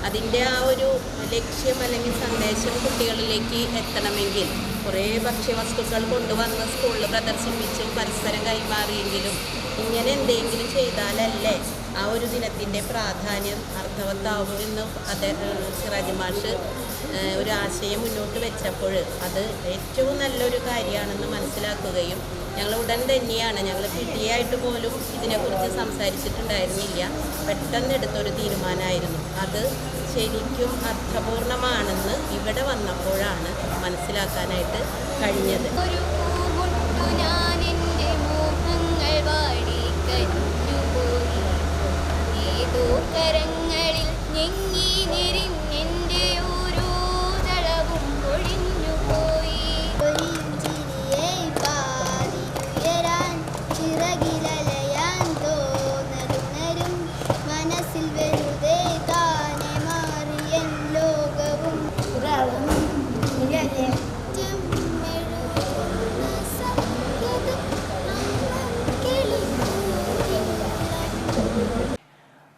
അതിൻ്റെ ആ ഒരു ലക്ഷ്യം അല്ലെങ്കിൽ സന്ദേശം കുട്ടികളിലേക്ക് എത്തണമെങ്കിൽ കുറേ ഭക്ഷ്യവസ്തുക്കൾ കൊണ്ടുവന്ന് സ്കൂളിൽ പ്രദർശിപ്പിച്ചും പരസ്പരം കൈമാറിയെങ്കിലും ഇങ്ങനെ എന്തെങ്കിലും ചെയ്താലല്ലേ ആ ഒരു ദിനത്തിൻ്റെ പ്രാധാന്യം അർത്ഥവത്താവും എന്ന് സിറാജ് മാഷ് ഒരു ആശയം മുന്നോട്ട് വെച്ചപ്പോൾ അത് ഏറ്റവും നല്ലൊരു കാര്യമാണെന്ന് മനസ്സിലാക്കുകയും ഞങ്ങൾ ഉടൻ തന്നെയാണ്, ഞങ്ങൾ PTA ആയിട്ട് പോലും ഇതിനെക്കുറിച്ച് സംസാരിച്ചിട്ടുണ്ടായിരുന്നില്ല, പെട്ടെന്ന് എടുത്തൊരു തീരുമാനമായിരുന്നു. അത് ശരിക്കും അർത്ഥപൂർണമാണെന്ന് ഇവിടെ വന്നപ്പോഴാണ് മനസ്സിലാക്കാനായിട്ട് കഴിഞ്ഞത്.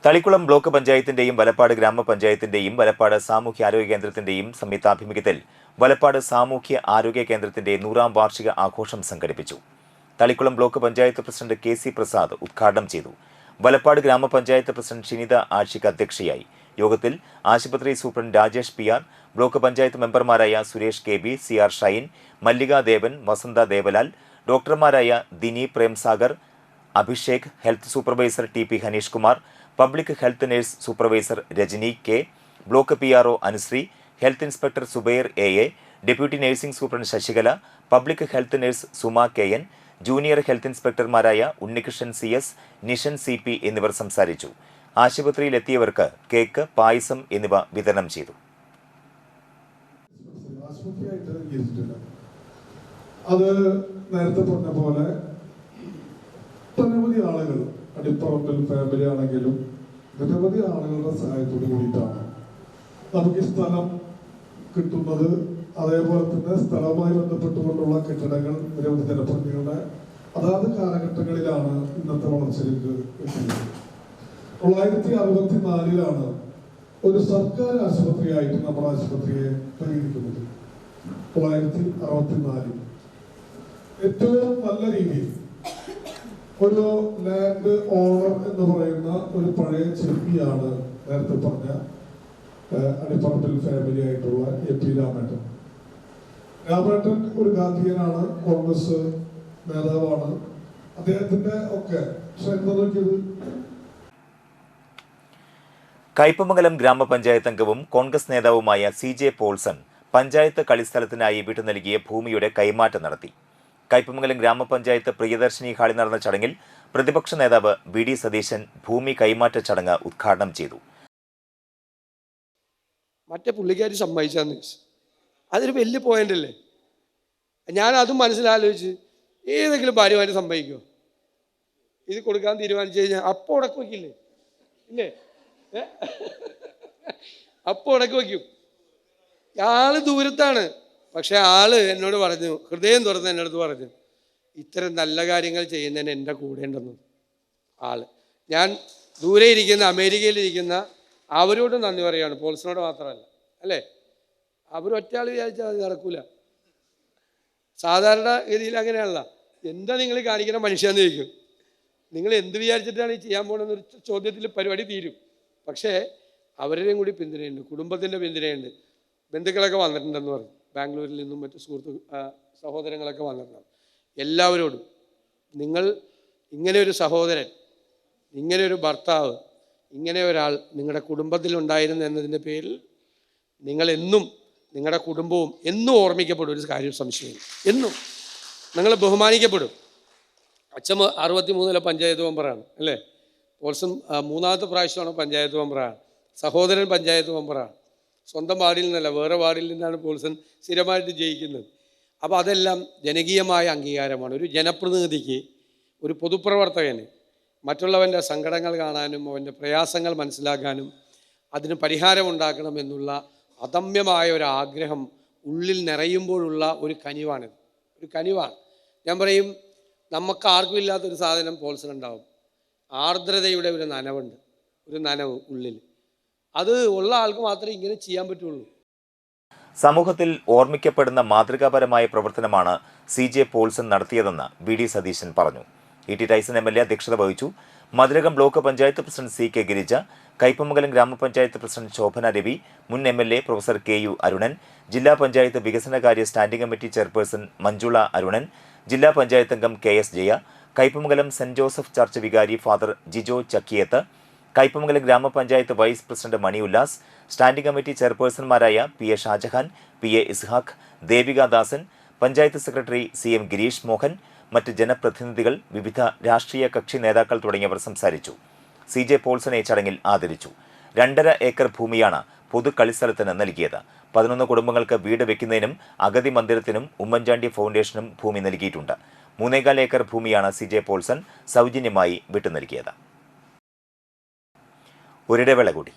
തളിക്കുളം ബ്ലോക്ക് പഞ്ചായത്തിന്റെയും വലപ്പാട് ഗ്രാമപഞ്ചായത്തിന്റെയും വലപ്പാട് സാമൂഹ്യാരോഗ്യ കേന്ദ്രത്തിന്റെയും സംയുക്താഭിമുഖ്യത്തിൽ വലപ്പാട് സാമൂഹ്യ ആരോഗ്യ കേന്ദ്രത്തിന്റെ 100ാം വാർഷിക ആഘോഷം സംഘടിപ്പിച്ചു. Thalikulam block panchayat president KC Prasad ഉദ്ഘാടനം ചെയ്തു. വലപ്പാട് ഗ്രാമപഞ്ചായത്ത് പ്രസിഡന്റ് ഷിനിത ആഷിക് അധ്യക്ഷയായി. യോഗത്തിൽ ആശുപത്രി superintendent Rajesh PR, block panchayat മെമ്പർമാരായ സുരേഷ് KB, CR ഷൈൻ, മല്ലിക ദേവൻ, വസന്ത ദേവലാൽ, ഡോക്ടർമാരായ Dini Premsagar, Abhishek, health supervisor TP Haneesh Kumar, public health nurse supervisor Rajani K, block PRO Anusree, health inspector Subair AA, deputy nursing superintendent Sasikala, public health nurse Suma KN, junior health ഇൻസ്പെക്ടർമാരായ Unnikrishnan CS, Nishan CP എന്നിവർ സംസാരിച്ചു. ആശുപത്രിയിലെത്തിയവർക്ക് കേക്ക്, പായസം എന്നിവ വിതരണം ചെയ്തു. അത് നേരത്തെ പറഞ്ഞ പോലെ നിരവധി ആളുകൾ, അടിപ്പറമ്പിൽ ഫാമിലി ആണെങ്കിലും നിരവധി ആളുകളുടെ സഹായത്തോട് കൂടിയിട്ടാണ് നമുക്ക് ഈ സ്ഥലം കിട്ടുന്നത്. അതേപോലെ തന്നെ സ്ഥലവുമായി ബന്ധപ്പെട്ടുകൊണ്ടുള്ള കെട്ടിടങ്ങൾ നിരവധി ജനപ്രതിനിധികളുടെ അതാത് കാലഘട്ടങ്ങളിലാണ് ഇന്നത്തെ വളർച്ചയിലേക്ക് എത്തിയത്. 1964 ഒരു സർക്കാർ ആശുപത്രിയായിട്ട് നമ്മുടെ ആശുപത്രിയെ പരിഗണിക്കുന്നത്. 1964 ഏറ്റവും നല്ല രീതിയിൽ ഒരു ലാൻഡ് ഓണർ എന്ന് പറയുന്ന ഒരു പഴയ ചെപ്പിയാണ് നേരത്തെ പറഞ്ഞ അടിപ്പറമ്പിൽ ഫാമിലി ആയിട്ടുള്ള AP രാമേട്ടൻ. രാമേട്ടൻ ഒരു ഗാന്ധിയനാണ്, കോൺഗ്രസ് നേതാവാണ്. അദ്ദേഹത്തിന്റെ ഒക്കെ എന്താ നോക്കിയത്, കയ്പമംഗലം ഗ്രാമപഞ്ചായത്ത് അംഗവും കോൺഗ്രസ് നേതാവുമായ CJ പോൾസൺ പഞ്ചായത്ത് കളിസ്ഥലത്തിനായി വിട്ടു നൽകിയ ഭൂമിയുടെ കൈമാറ്റം നടത്തി. കയ്പമംഗലം ഗ്രാമപഞ്ചായത്ത് പ്രിയദർശിനി ഹാളിൽ നടന്ന ചടങ്ങിൽ പ്രതിപക്ഷ നേതാവ് BD സതീശൻ ഭൂമി കൈമാറ്റ ചടങ്ങ് ഉദ്ഘാടനം ചെയ്തു. മറ്റേ പുള്ളിക്കാരി സമ്മതിച്ചാന്ന് ചോദിച്ചു. അതൊരു വലിയ പോയിന്റ് അല്ലേ? ഞാൻ അതും മനസ്സിലാലോചിച്ച് ഏതെങ്കിലും ഭാര്യമാര് സമ്മതിക്കുമോ? ഇത് കൊടുക്കാൻ തീരുമാനിച്ചു കഴിഞ്ഞാൽ അപ്പോൾ ഉടക്ക് വയ്ക്കില്ലേ? ഇല്ലേ? അപ്പോൾ ഉടക്ക് വയ്ക്കും. ആള് ദൂരത്താണ്, പക്ഷെ ആള് എന്നോട് പറഞ്ഞു, ഹൃദയം തുറന്ന് എൻ്റെ അടുത്ത് പറഞ്ഞു, ഇത്തരം നല്ല കാര്യങ്ങൾ ചെയ്യുന്നതിന് എൻ്റെ കൂടെ ഉണ്ടെന്ന്. ആള് ഞാൻ ദൂരെ ഇരിക്കുന്ന അമേരിക്കയിലിരിക്കുന്ന അവരോട് നന്ദി പറയുകയാണ്, പോൾസിനോട് മാത്രമല്ല. അല്ലേ? അവരൊറ്റയാൾ വിചാരിച്ചാൽ അത് നടക്കൂല. സാധാരണ ഗതിയിൽ അങ്ങനെയാണല്ല. എന്താ നിങ്ങൾ കാണിക്കുന്ന മനുഷ്യന്ന് ചോദിക്കും. നിങ്ങൾ എന്ത് വിചാരിച്ചിട്ടാണ് ഈ ചെയ്യാൻ പോകുന്നതെന്നൊരു ചോദ്യത്തിൽ പരിപാടി തീരും. പക്ഷേ അവരുടെയും കൂടി പിന്തുണയുണ്ട്, കുടുംബത്തിൻ്റെ പിന്തുണയുണ്ട്. ബന്ധുക്കളൊക്കെ വന്നിട്ടുണ്ടെന്ന് പറഞ്ഞു, ബാംഗ്ലൂരിൽ നിന്നും മറ്റു സഹോദരങ്ങളൊക്കെ വന്നിട്ടുണ്ടാവും. എല്ലാവരോടും നിങ്ങൾ ഇങ്ങനെ ഒരു സഹോദരൻ, ഇങ്ങനെ ഒരു ഭർത്താവ്, ഇങ്ങനെ ഒരാൾ നിങ്ങളുടെ കുടുംബത്തിലുണ്ടായിരുന്നു എന്നതിൻ്റെ പേരിൽ നിങ്ങളെന്നും നിങ്ങളുടെ കുടുംബവും എന്നും ഓർമ്മിക്കപ്പെടും. ഒരു കാര്യം സംശയം, എന്നും നിങ്ങൾ ബഹുമാനിക്കപ്പെടും. അച്ഛൻ 63 പഞ്ചായത്ത് മെമ്പറാണ് അല്ലേ? പോൾസൺ 3ാമത്തെ പ്രാവശ്യമാണ് പഞ്ചായത്ത് മെമ്പറാണ്. സഹോദരൻ പഞ്ചായത്ത് മെമ്പറാണ്. സ്വന്തം വാർഡിൽ നിന്നല്ല, വേറെ വാർഡിൽ നിന്നാണ് പോൾസൺ സ്ഥിരമായിട്ട് ജയിക്കുന്നത്. അപ്പോൾ അതെല്ലാം ജനകീയമായ അംഗീകാരമാണ്. ഒരു ജനപ്രതിനിധിക്ക്, ഒരു പൊതുപ്രവർത്തകന് മറ്റുള്ളവൻ്റെ സങ്കടങ്ങൾ കാണാനും അവൻ്റെ പ്രയാസങ്ങൾ മനസ്സിലാക്കാനും അതിന് പരിഹാരമുണ്ടാക്കണമെന്നുള്ള അദമ്യമായ ഒരു ആഗ്രഹം ഉള്ളിൽ നിറയുമ്പോഴുള്ള ഒരു കനിവാണിത്. ഒരു കനിവാണ്. ഞാൻ പറയും, നമുക്ക് ആർക്കും ഇല്ലാത്തൊരു സാധനം പോൾസിനുണ്ടാവും. ആർദ്രതയുടെ ഒരു നനവുണ്ട്, ഒരു നനവ് ഉള്ളിൽ. അത് ഉള്ള ആൾക്ക് മാത്രമേ ഇങ്ങനെ ചെയ്യാൻ പറ്റുള്ളൂ. സമൂഹത്തിൽ ഓർമ്മിക്കപ്പെടുന്ന മാതൃകാപരമായ പ്രവർത്തനമാണ് CJ പോൾസൺ നടത്തിയതെന്ന് BD സതീശൻ പറഞ്ഞു. E.T. ടൈസൺ MLA അധ്യക്ഷത വഹിച്ചു. Mathilakam block panchayat president CK Girija, Kaipamangalam ഗ്രാമപഞ്ചായത്ത് പ്രസിഡന്റ് ശോഭന രവി, മുൻ MLA പ്രൊഫസർ KU അരുണൻ, ജില്ലാ പഞ്ചായത്ത് വികസനകാര്യ standing committee chairperson Manjula Arunan, ജില്ലാ പഞ്ചായത്ത് അംഗം KS Jaya, Kaipamangalam saint Joseph church വികാരി father Jijo Chakkiyath, Kaipamangalam grama panchayat vice president Mani Ullas, standing committee ചെയർപേഴ്സൺമാരായ PA Shajahan, PA Ishaq, Devika Dasan, panchayat secretary CM Gireesh Mohan, മറ്റ് ജനപ്രതിനിധികൾ, വിവിധ രാഷ്ട്രീയ കക്ഷി നേതാക്കൾ തുടങ്ങിയവർ സംസാരിച്ചു. CJ പോൾസനെ ചടങ്ങിൽ ആദരിച്ചു. 2.5 ഏക്കർ ഭൂമിയാണ് പൊതു കളിസ്ഥലത്തിന് നൽകിയത്. 11 കുടുംബങ്ങൾക്ക് വീട് വെക്കുന്നതിനും അഗതി മന്ദിരത്തിനും ഉമ്മൻചാണ്ടി ഫൗണ്ടേഷനും ഭൂമി നൽകിയിട്ടുണ്ട്. 3.25 ഏക്കർ ഭൂമിയാണ് CJ പോൾസൺ സൗജന്യമായി വിട്ടു നൽകിയത്. ഒരിടവേള കൂടി.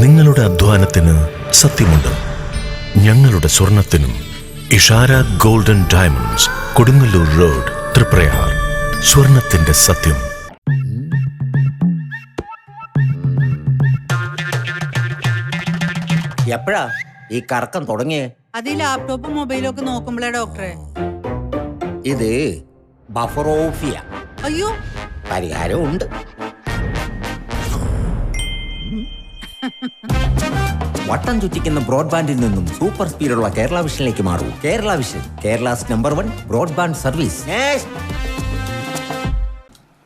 നിങ്ങളുടെ അധ്വാനത്തിന് സത്യമുണ്ട്. ഞങ്ങളുടെ സ്വർണത്തിനും. Ishara golden diamonds, Kodungallur road, Triprayar. സ്വർണത്തിന്റെ സത്യം. എപ്പോഴാ ഈ കറക്കം തുടങ്ങിയേ? അത് ഈ ലാപ്ടോപ്പും മൊബൈലും ഒക്കെ നോക്കുമ്പോഴേ ഡോക്ടറെ. ഇത് ബഫറോഫിയ. അയ്യോ, പരിഹാരം ഉണ്ട്. വട്ടം ചുറ്റിക്കുന്ന ബ്രോഡ്ബാൻഡിൽ നിന്നും സൂപ്പർ സ്പീഡുള്ള കേരള വിഷനിലേക്ക് മാറൂ. Kerala vision, Kerala's number 1 broadband service.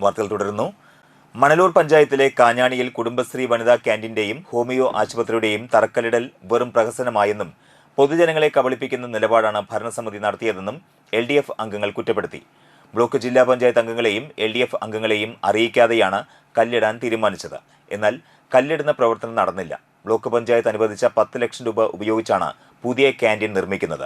വാർത്തകൾ തുടരുന്നു. മണലൂർ പഞ്ചായത്തിലെ കാഞ്ഞാണിയിൽ കുടുംബശ്രീ വനിതാ ക്യാന്റീന്റെയും ഹോമിയോ ആശുപത്രിയുടെയും തറക്കല്ലിടൽ വെറും പ്രഹസനമായെന്നും പൊതുജനങ്ങളെ കബളിപ്പിക്കുന്ന നിലപാടാണ് ഭരണസമിതി നടത്തിയതെന്നും LDF അംഗങ്ങൾ കുറ്റപ്പെടുത്തി. ബ്ലോക്ക് ജില്ലാ പഞ്ചായത്ത് അംഗങ്ങളെയും LDF അംഗങ്ങളെയും അറിയിക്കാതെയാണ് കല്ലിടാൻ തീരുമാനിച്ചത്. എന്നാൽ കല്ലിടുന്ന പ്രവർത്തനം നടന്നില്ല. ബ്ലോക്ക് പഞ്ചായത്ത് അനുവദിച്ച 10 ലക്ഷം രൂപ ഉപയോഗിച്ചാണ് പുതിയ ക്യാന്റീൻ നിർമ്മിക്കുന്നത്.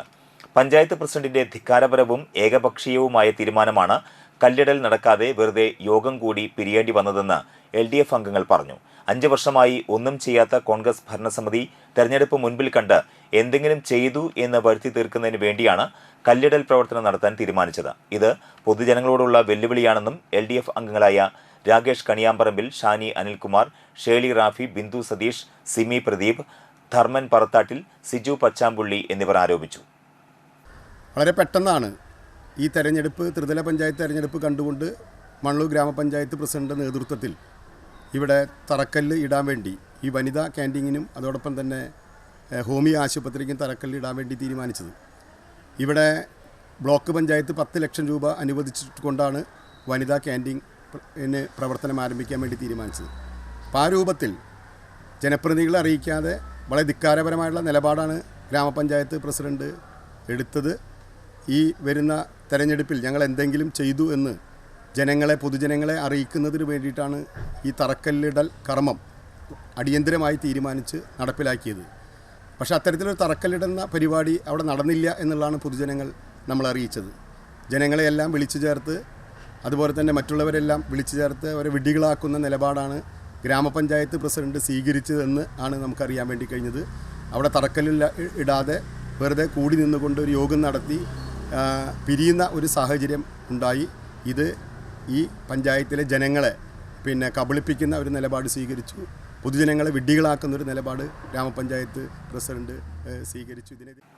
പഞ്ചായത്ത് പ്രസിഡന്റിന്റെ ധിക്കാരപരവും ഏകപക്ഷീയവുമായ തീരുമാനമാണ് കല്ലിടൽ നടക്കാതെ വെറുതെ യോഗം കൂടി പിരിയേണ്ടി വന്നതെന്ന് LDF അംഗങ്ങൾ പറഞ്ഞു. 5 വർഷമായി ഒന്നും ചെയ്യാത്ത കോൺഗ്രസ് ഭരണസമിതി തെരഞ്ഞെടുപ്പ് മുൻപിൽ കണ്ട് എന്തെങ്കിലും ചെയ്തു എന്ന് വരുത്തി തീർക്കുന്നതിന് വേണ്ടിയാണ് കല്ലിടൽ പ്രവർത്തനം നടത്താൻ തീരുമാനിച്ചത്. ഇത് പൊതുജനങ്ങളോടുള്ള വെല്ലുവിളിയാണെന്നും LDF അംഗങ്ങളായ രാകേഷ് കണിയാമ്പറമ്പിൽ, ഷാനി അനിൽകുമാർ, ഷേളി റാഫി, ബിന്ദു സതീഷ്, സിമി പ്രദീപ്, ധർമ്മൻ പറത്താട്ടിൽ, സിജു പച്ചാമ്പുള്ളി എന്നിവർ ആരോപിച്ചു. വളരെ പെട്ടെന്നാണ് ഈ തെരഞ്ഞെടുപ്പ്, ത്രിതല പഞ്ചായത്ത് തെരഞ്ഞെടുപ്പ് കണ്ടുകൊണ്ട് മണലൂർ ഗ്രാമപഞ്ചായത്ത് പ്രസിഡന്റ് നേതൃത്വത്തിൽ ഇവിടെ തറക്കല്ല് ഇടാൻ വേണ്ടി ഈ വനിതാ ക്യാൻറ്റീനിനും അതോടൊപ്പം തന്നെ ഹോമിയോ ആശുപത്രിക്കും തറക്കല്ല് ഇടാൻ വേണ്ടി തീരുമാനിച്ചത്. ഇവിടെ ബ്ലോക്ക് പഞ്ചായത്ത് 10 ലക്ഷം രൂപ അനുവദിച്ചുകൊണ്ടാണ് വനിതാ ക്യാൻറ്റീന് പ്രവർത്തനം ആരംഭിക്കാൻ വേണ്ടി തീരുമാനിച്ചത്. അപ്പോൾ ആ രൂപത്തിൽ ജനപ്രതിനിധികളെ അറിയിക്കാതെ വളരെ ധിക്കാരപരമായുള്ള നിലപാടാണ് ഗ്രാമപഞ്ചായത്ത് പ്രസിഡന്റ് എടുത്തത്. ഈ വരുന്ന തെരഞ്ഞെടുപ്പിൽ ഞങ്ങൾ എന്തെങ്കിലും ചെയ്തു എന്ന് പൊതുജനങ്ങളെ അറിയിക്കുന്നതിന് വേണ്ടിയിട്ടാണ് ഈ തറക്കല്ലിടൽ കർമ്മം അടിയന്തരമായി തീരുമാനിച്ച് നടപ്പിലാക്കിയത്. പക്ഷേ അത്തരത്തിലൊരു തറക്കല്ലിടുന്ന പരിപാടി അവിടെ നടന്നില്ല എന്നുള്ളതാണ് പൊതുജനങ്ങൾ നമ്മൾ അറിയിച്ചത്. ജനങ്ങളെയെല്ലാം വിളിച്ചു ചേർത്ത്, അതുപോലെ തന്നെ മറ്റുള്ളവരെല്ലാം വിളിച്ചു ചേർത്ത് അവരെ വിഡ്ഢികളാക്കുന്ന നിലപാടാണ് ഗ്രാമപഞ്ചായത്ത് പ്രസിഡന്റ് സ്വീകരിച്ചതെന്ന് ആണ് നമുക്കറിയാൻ വേണ്ടി കഴിഞ്ഞത്. അവിടെ തറക്കല്ലിൽ ഇടാതെ വെറുതെ കൂടി നിന്നുകൊണ്ട് ഒരു യോഗം നടത്തി പിരിയുന്ന ഒരു സാഹചര്യം ഉണ്ടായി. ഇത് ഈ പഞ്ചായത്തിലെ ജനങ്ങളെ കബളിപ്പിക്കുന്ന ഒരു നിലപാട് സ്വീകരിച്ചു. പൊതുജനങ്ങളെ വിഡ്ഢികളാക്കുന്ന ഒരു നിലപാട് ഗ്രാമപഞ്ചായത്ത് പ്രസിഡന്റ് സ്വീകരിച്ചു. ഇതിനെതിരെ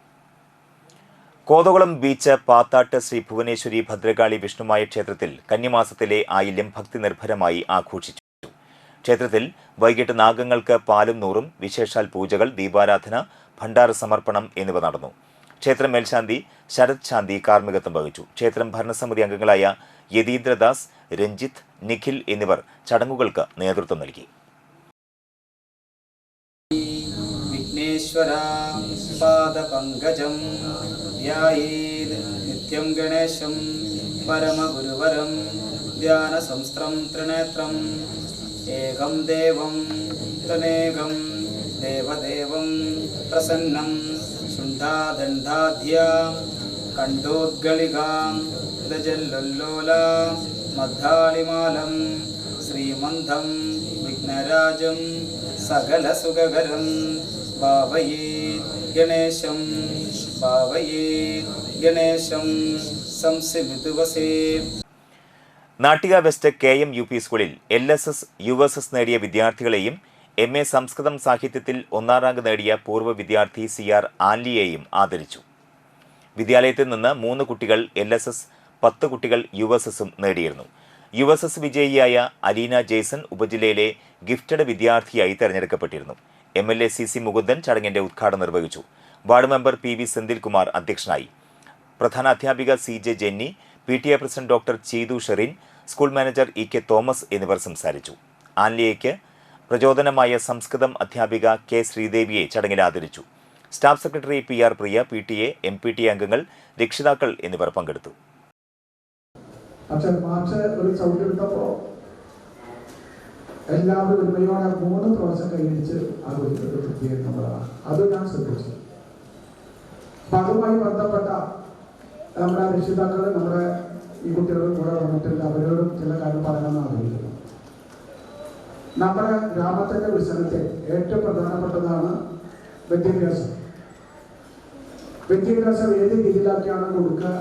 കോതകുളം ബീച്ച് പാത്താട്ട് ശ്രീ ഭുവനേശ്വരി ഭദ്രകാളി വിഷ്ണുമായ ക്ഷേത്രത്തിൽ കന്നിമാസത്തിലെ ആയില്യം ഭക്തി നിർഭരമായി ആഘോഷിച്ചു. ക്ഷേത്രത്തിൽ വൈകിട്ട് നാഗങ്ങൾക്ക് പാലും നൂറും, വിശേഷാൽ പൂജകൾ, ദീപാരാധന, ഭണ്ഡാര സമർപ്പണം എന്നിവ നടന്നു. ക്ഷേത്രം മേൽശാന്തി ശരത് ശാന്തി കാർമ്മികത്വം വഹിച്ചു. ക്ഷേത്രം ഭരണസമിതി അംഗങ്ങളായ യതീന്ദ്രദാസ്, രഞ്ജിത്ത്, നിഖിൽ എന്നിവർ ചടങ്ങുകൾക്ക് നേതൃത്വം നൽകി. വിഘ്നേശ്വരാപാദപങ്കജം ധ്യായേത് നിത്യം ഗണേശം പരമഗുരുവരം ധ്യാനസംസ്ത്രം ത്രിനേത്രം ഏകം ദേവം തനേകം ദേവദേവം പ്രസന്നം ശുണ്ഠാദണ്ഡാധ്യാം കണ്ഠോദ്ഗളികാം ദജല്ലോലാം മദ്ധാളിമാലം ശ്രീമന്ധം വിഘ്നരാജം സകലസുഖകരം ഭാവയേ ഗണേശം സംസിമിതുവസേ. നാട്ടിക വെസ്റ്റ് KM UP സ്കൂളിൽ LSS USS നേടിയ വിദ്യാർത്ഥികളെയും MA സംസ്കൃതം സാഹിത്യത്തിൽ 1ാം റാങ്ക് നേടിയ പൂർവ്വ വിദ്യാർത്ഥി CR ആൻലിയെയും ആദരിച്ചു. വിദ്യാലയത്തിൽ നിന്ന് 3 കുട്ടികൾ LSS, 10 കുട്ടികൾ USSും നേടിയിരുന്നു. USS വിജയിയായ അലീന ജെയ്സൺ ഉപജില്ലയിലെ ഗിഫ്റ്റഡ് വിദ്യാർത്ഥിയായി തെരഞ്ഞെടുക്കപ്പെട്ടിരുന്നു. MLA CC മുകുന്ദൻ ചടങ്ങിന്റെ ഉദ്ഘാടനം നിർവഹിച്ചു. വാർഡ് മെമ്പർ PV സെന്തിൽകുമാർ അധ്യക്ഷനായി. പ്രധാന അധ്യാപിക CJ Jenny, PTA president doctor Cheethu Sherin, school manager EK Thomas എന്നിവർ സംസാരിച്ചു. ആൻലിയയ്ക്ക് പ്രചോദനമായ സംസ്കൃതം അധ്യാപിക K ശ്രീദേവിയെ ചടങ്ങിൽ ആദരിച്ചു. സ്റ്റാഫ് സെക്രട്ടറി PR പ്രിയ, PTA, MPTA അംഗങ്ങൾ, രക്ഷിതാക്കൾ എന്നിവർ പങ്കെടുത്തു. എല്ലാവരും ഒരുമയോടെ 3 പ്രാവശ്യം കൈയടിച്ച് ആഘോഷിക്കുന്നത് പ്രത്യേകമാണ്. അത് ഞാൻ ശ്രദ്ധിച്ചു. അപ്പം അതുമായി ബന്ധപ്പെട്ട നമ്മുടെ രക്ഷിതാക്കൾ നമ്മുടെ ഈ കുട്ടികളും കൂടെ വന്നിട്ടുണ്ട്. അവരോടും ചില കാര്യം പറയണമെന്ന് ആഗ്രഹിക്കുന്നു. നമ്മുടെ ഗ്രാമത്തിൻ്റെ വികസനത്തിൽ ഏറ്റവും പ്രധാനപ്പെട്ടതാണ് വിദ്യാഭ്യാസം. വിദ്യാഭ്യാസം ഏത് രീതിയിലാക്കിയാണ്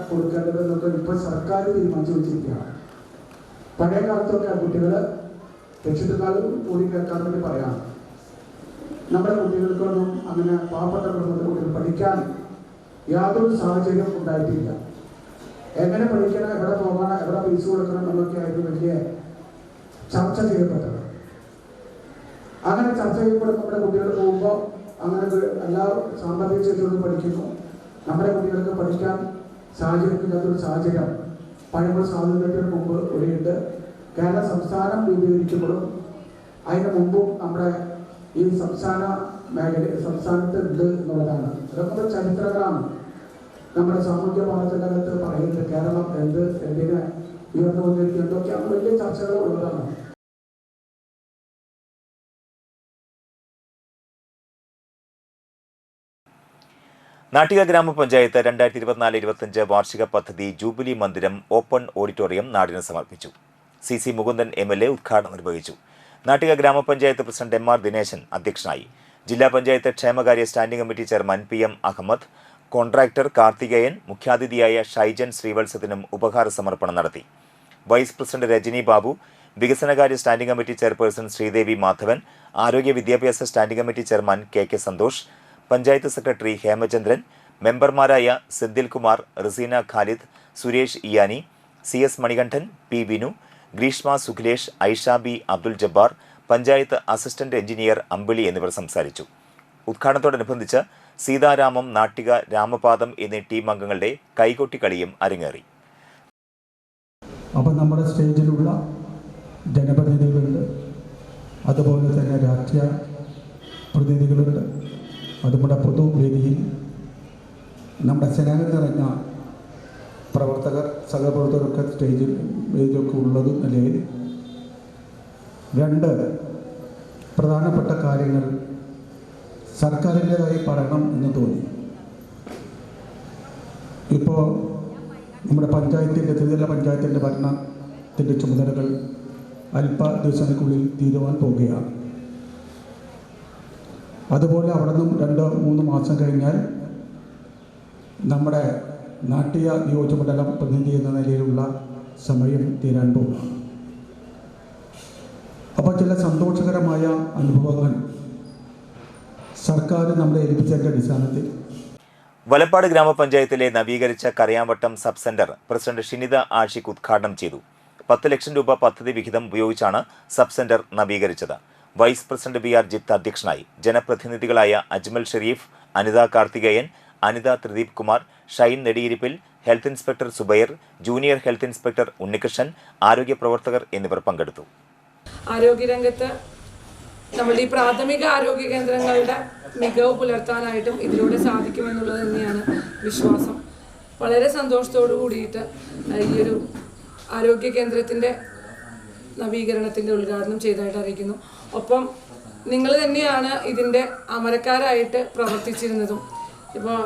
കൊടുക്കേണ്ടതെന്നൊക്കെ ഇപ്പോൾ സർക്കാർ തീരുമാനിച്ചു വെച്ചിരിക്കുകയാണ്. പഴയ കാലത്തൊക്കെ ആ കുട്ടികൾ രക്ഷിതാക്കളും കൂടി കേൾക്കാൻ വേണ്ടി പറയാം, നമ്മുടെ കുട്ടികൾക്കൊന്നും അങ്ങനെ പാവപ്പെട്ട കുടുംബത്തിലെ കുട്ടികൾ പഠിക്കാൻ യാതൊരു സാഹചര്യം ഉണ്ടായിട്ടില്ല. എങ്ങനെ പഠിക്കണം, എവിടെ പോകണം, എവിടെ ഫീസ് കൊടുക്കണം എന്നൊക്കെ ആയിരുന്നു വലിയ ചർച്ച ചെയ്യപ്പെട്ടത്. അങ്ങനെ ചർച്ച ചെയ്യപ്പെടുന്ന നമ്മുടെ കുട്ടികൾ പോകുമ്പോൾ അങ്ങനെ എല്ലാ സാമ്പത്തിക ശേഷിയോടും പഠിക്കുന്നു. നമ്മുടെ കുട്ടികൾക്ക് പഠിക്കാൻ സാഹചര്യമില്ലാത്തൊരു സാഹചര്യം പഴയ സ്വാതന്ത്ര്യത്തിന് മുമ്പ് ഇവിടെയുണ്ട്. കേരള സംസ്ഥാനം രൂപീകരിക്കപ്പെടും അതിന് മുമ്പും നമ്മുടെ ഈ സംസ്ഥാനത്ത് ഉണ്ട് എന്നുള്ളതാണ്. അതൊക്കെ ചരിത്രങ്ങളാണ്. നമ്മുടെ സാമൂഹ്യ മാധ്യമത്തിൽ പറയുന്നത് കേരളം എന്തിനെ ഉയർന്നു വന്നിരിക്കും എന്തൊക്കെയാണ് വലിയ ചർച്ചകൾ ഉള്ളതാണ്. നാട്ടിക ഗ്രാമപഞ്ചായത്ത് 2024-25 വാർഷിക പദ്ധതി ജൂബിലി മന്ദിരം ഓപ്പൺ ഓഡിറ്റോറിയം നാടിന് സമർപ്പിച്ചു. CC മുകുന്ദൻ MLA ഉദ്ഘാടനം നിർവഹിച്ചു. നാട്ടിക ഗ്രാമപഞ്ചായത്ത് പ്രസിഡന്റ് MR ദിനേശൻ അധ്യക്ഷനായി. ജില്ലാ പഞ്ചായത്ത് ക്ഷേമകാര്യ standing committee chairman PM Ahmed, contractor Karthikeyan, മുഖ്യാതിഥിയായ ഷൈജൻ ശ്രീവത്സത്തിനും ഉപഹാര സമർപ്പണം നടത്തി. വൈസ് പ്രസിഡന്റ് രജനി ബാബു, വികസനകാര്യ standing committee chairperson Sreedevi Madhavan, ആരോഗ്യ വിദ്യാഭ്യാസ standing committee chairman KK Santhosh, panchayat secretary Hemachandran, മെമ്പർമാരായ Senthilkumar, Raseena Khalid, Suresh Iyani, CS Manikandan, P Vinu, Greeshma Sukhilesh, Aisha B Abdul Jabbar, panchayat assistant engineer Ambili എന്നിവർ സംസാരിച്ചു. ഉദ്ഘാടനത്തോടനുബന്ധിച്ച് സീതാരാമം, നാട്ടിക, രാമപാദം എന്നീ ടീം അംഗങ്ങളുടെ കൈകൊട്ടിക്കളിയും അരങ്ങേറി. അപ്പം നമ്മുടെ സ്റ്റേജിലുള്ള ജനപ്രതിനിധികളുണ്ട്, അതുപോലെ തന്നെ രാഷ്ട്രീയ പ്രതിനിധികളുണ്ട്, അതുപോലെ പൊതുവേദിയിൽ നമ്മുടെ സ്നേഹം നിറഞ്ഞ പ്രവർത്തകർ, സഹപ്രവർത്തകരൊക്കെ സ്റ്റേജിലൊക്കെ ഉള്ളത് നിലയിൽ 2 പ്രധാനപ്പെട്ട കാര്യങ്ങൾ സർക്കാരിൻ്റെതായി പറയണം എന്ന് തോന്നി. ഇപ്പോൾ നമ്മുടെ ത്രിതല പഞ്ചായത്തിൻ്റെ ഭരണത്തിൻ്റെ ചുമതലകൾ അല്പ ദിവസങ്ങൾക്കുള്ളിൽ തീരുവാൻ പോവുകയാണ്. അതുപോലെ അവിടെ നിന്നും 2-3 മാസം കഴിഞ്ഞാൽ നമ്മുടെ നാട്ടിക നിയോജകമണ്ഡലം പ്രതിനിധി എന്ന നിലയിലുള്ള സമയം തീരാൻ പോകും. അപ്പോൾ ചില സന്തോഷകരമായ അനുഭവങ്ങൾ സർക്കാർ നമ്മളെ ഏൽപ്പിച്ചതിൻ്റെ അടിസ്ഥാനത്തിൽ വലപ്പാട് ഗ്രാമപഞ്ചായത്തിലെ നവീകരിച്ച Karayavattam sub centre president Shinitha Ashiq ഉദ്ഘാടനം ചെയ്തു. 10 ലക്ഷം രൂപ പദ്ധതി വിഹിതം ഉപയോഗിച്ചാണ് സബ് സെന്റർ നവീകരിച്ചത്. വൈസ് പ്രസിഡന്റ് BR ജിത്ത് അധ്യക്ഷനായി. ജനപ്രതിനിധികളായ Ajmal Sharif, Anitha Karthikeyan, Anitha Thrideep Kumar, Shine Nediyirippil, health inspector Subair, junior health inspector Unnikrishnan, ആരോഗ്യ പ്രവർത്തകർ എന്നിവർ പങ്കെടുത്തു. ആരോഗ്യരംഗത്ത് നമ്മളുടെ ഈ പ്രാഥമിക ആരോഗ്യ കേന്ദ്രങ്ങളുടെ മികവ് പുലർത്താനായിട്ടും ഇതിലൂടെ സാധിക്കുമെന്നുള്ളത് തന്നെയാണ് വിശ്വാസം. വളരെ സന്തോഷത്തോടു കൂടിയിട്ട് ഈ ഒരു ആരോഗ്യ കേന്ദ്രത്തിൻ്റെ നവീകരണത്തിൻ്റെ ഉദ്ഘാടനം ചെയ്തതായിട്ട് അറിയിക്കുന്നു. ഒപ്പം നിങ്ങൾ തന്നെയാണ് ഇതിൻ്റെ അമരക്കാരായിട്ട് പ്രവർത്തിച്ചിരുന്നതും. ഇപ്പോൾ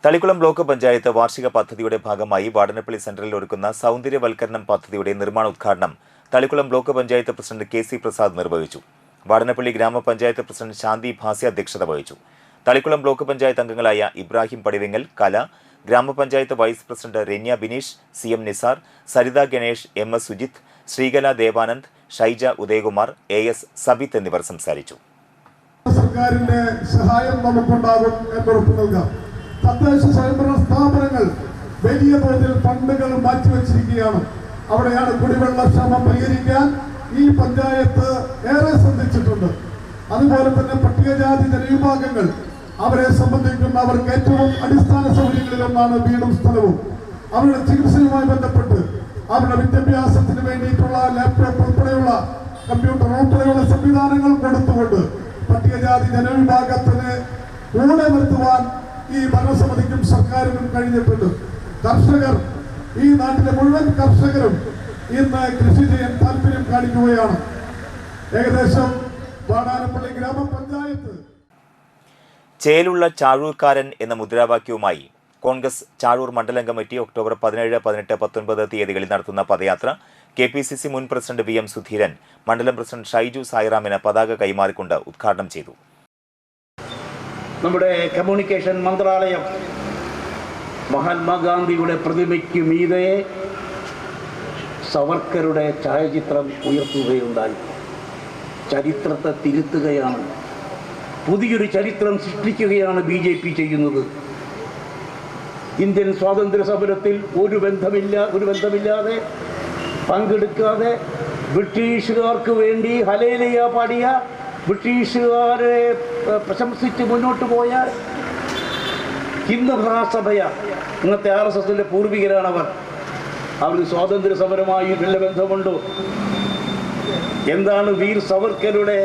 തളിക്കുളം ബ്ലോക്ക് പഞ്ചായത്ത് വാർഷിക പദ്ധതിയുടെ ഭാഗമായി വാടനപ്പള്ളി സെന്ററിൽ ഒരുക്കുന്ന സൗന്ദര്യവൽക്കരണം പദ്ധതിയുടെ നിർമ്മാണോദ്ഘാടനം Thalikulam block panchayat president K C Prasad നിർവഹിച്ചു. വാടനപ്പള്ളി ഗ്രാമപഞ്ചായത്ത് പ്രസിഡന്റ് ശാന്തി ഭാസ്യ അധ്യക്ഷത വഹിച്ചു. തളിക്കുളം ബ്ലോക്ക് പഞ്ചായത്ത് അംഗങ്ങളായ ഇബ്രാഹിം പടിവിങ്ങൽ, കല, ഗ്രാമപഞ്ചായത്ത് vice president Ranya Bineesh, C M Nisar, Saritha Ganesh, M S Sujith, Sreekala Devanand, Shaija Udayakumar, A S Sabith എന്നിവർ സംസാരിച്ചു. സർക്കാരിന്റെ സഹായം നമുക്കുണ്ടാകും എന്നുറപ്പ് നൽകാം. തദ്ദേശ സ്വയംഭരണ സ്ഥാപനങ്ങൾ വലിയ തോതിൽ ഫണ്ടുകൾ മാറ്റിവെച്ചിരിക്കുകയാണ്. അവിടെയാണ് കുടിവെള്ള ക്ഷാമം പരിഹരിക്കാൻ ഈ പഞ്ചായത്ത് ഏറെ ശ്രദ്ധിച്ചിട്ടുണ്ട്. അതുപോലെ തന്നെ പട്ടികജാതി ജനവിഭാഗങ്ങൾ, അവരെ സംബന്ധിക്കുന്ന അവർക്ക് ഏറ്റവും അടിസ്ഥാന സൗകര്യങ്ങളിലൊന്നാണ് വീടും സ്ഥലവും. അവരുടെ ചികിത്സയുമായി ബന്ധപ്പെട്ട് അവരുടെ വിദ്യാഭ്യാസത്തിന് വേണ്ടിയിട്ടുള്ള ലാപ്ടോപ്പ് ഉൾപ്പെടെയുള്ള കമ്പ്യൂട്ടർ ഉൾപ്പെടെയുള്ള സംവിധാനങ്ങൾ കൊടുത്തുകൊണ്ട് പട്ടികജാതി ജനവിഭാഗത്തിന് കൂടെ നിർത്തുവാൻ ഈ ഭരണസമിതിക്കും സർക്കാരിനും കഴിഞ്ഞിട്ടുണ്ട്. കർഷകർ, ഈ നാട്ടിലെ മുഴുവൻ കർഷകരും ഇന്ന് കൃഷി ചെയ്യാൻ താല്പര്യം കാണിക്കുകയാണ്. ഏകദേശം വാടാനപ്പള്ളി ഗ്രാമപഞ്ചായത്ത് ചേലുള്ള ചാഴൂർക്കാരൻ എന്ന മുദ്രാവാക്യവുമായി കോൺഗ്രസ് ചാഴൂർ മണ്ഡലം കമ്മിറ്റി ഒക്ടോബർ 17, 18, 19 തീയതികളിൽ നടത്തുന്ന പദയാത്ര KPCC മുൻ പ്രസിഡന്റ് VM സുധീരൻ മണ്ഡലം പ്രസിഡന്റ് ഷൈജു സായിറാമിന് പതാക കൈമാറിക്കൊണ്ട് ഉദ്ഘാടനം ചെയ്തു. നമ്മുടെ കമ്മ്യൂണിക്കേഷൻ മന്ത്രാലയം മഹാത്മാഗാന്ധിയുടെ പ്രതിമയ്ക്ക് മീതെ സവർക്കറുടെ ഛായാചിത്രം ഉയർത്തുകയുണ്ടായി. ചരിത്രത്തെ തിരുത്തുകയാണ്, പുതിയൊരു ചരിത്രം സൃഷ്ടിക്കുകയാണ് BJP ചെയ്യുന്നത്. ഇന്ത്യൻ സ്വാതന്ത്ര്യ സമരത്തിൽ ഒരു ബന്ധമില്ലാതെ പങ്കെടുക്കാതെ ബ്രിട്ടീഷുകാർക്ക് വേണ്ടി ഹല്ലേലൂയ പാടിയ, ബ്രിട്ടീഷുകാരെ പ്രശംസിച്ച് മുന്നോട്ട് പോയ ഹിന്ദു മഹാസഭയ, ഇന്നത്തെ RSSന്റെ പൂർവികരാണവർ. അവർക്ക് സ്വാതന്ത്ര്യ സമരമായി വല്ല ബന്ധമുണ്ടോ? എന്താണ് വീർ സവർക്കറുടെ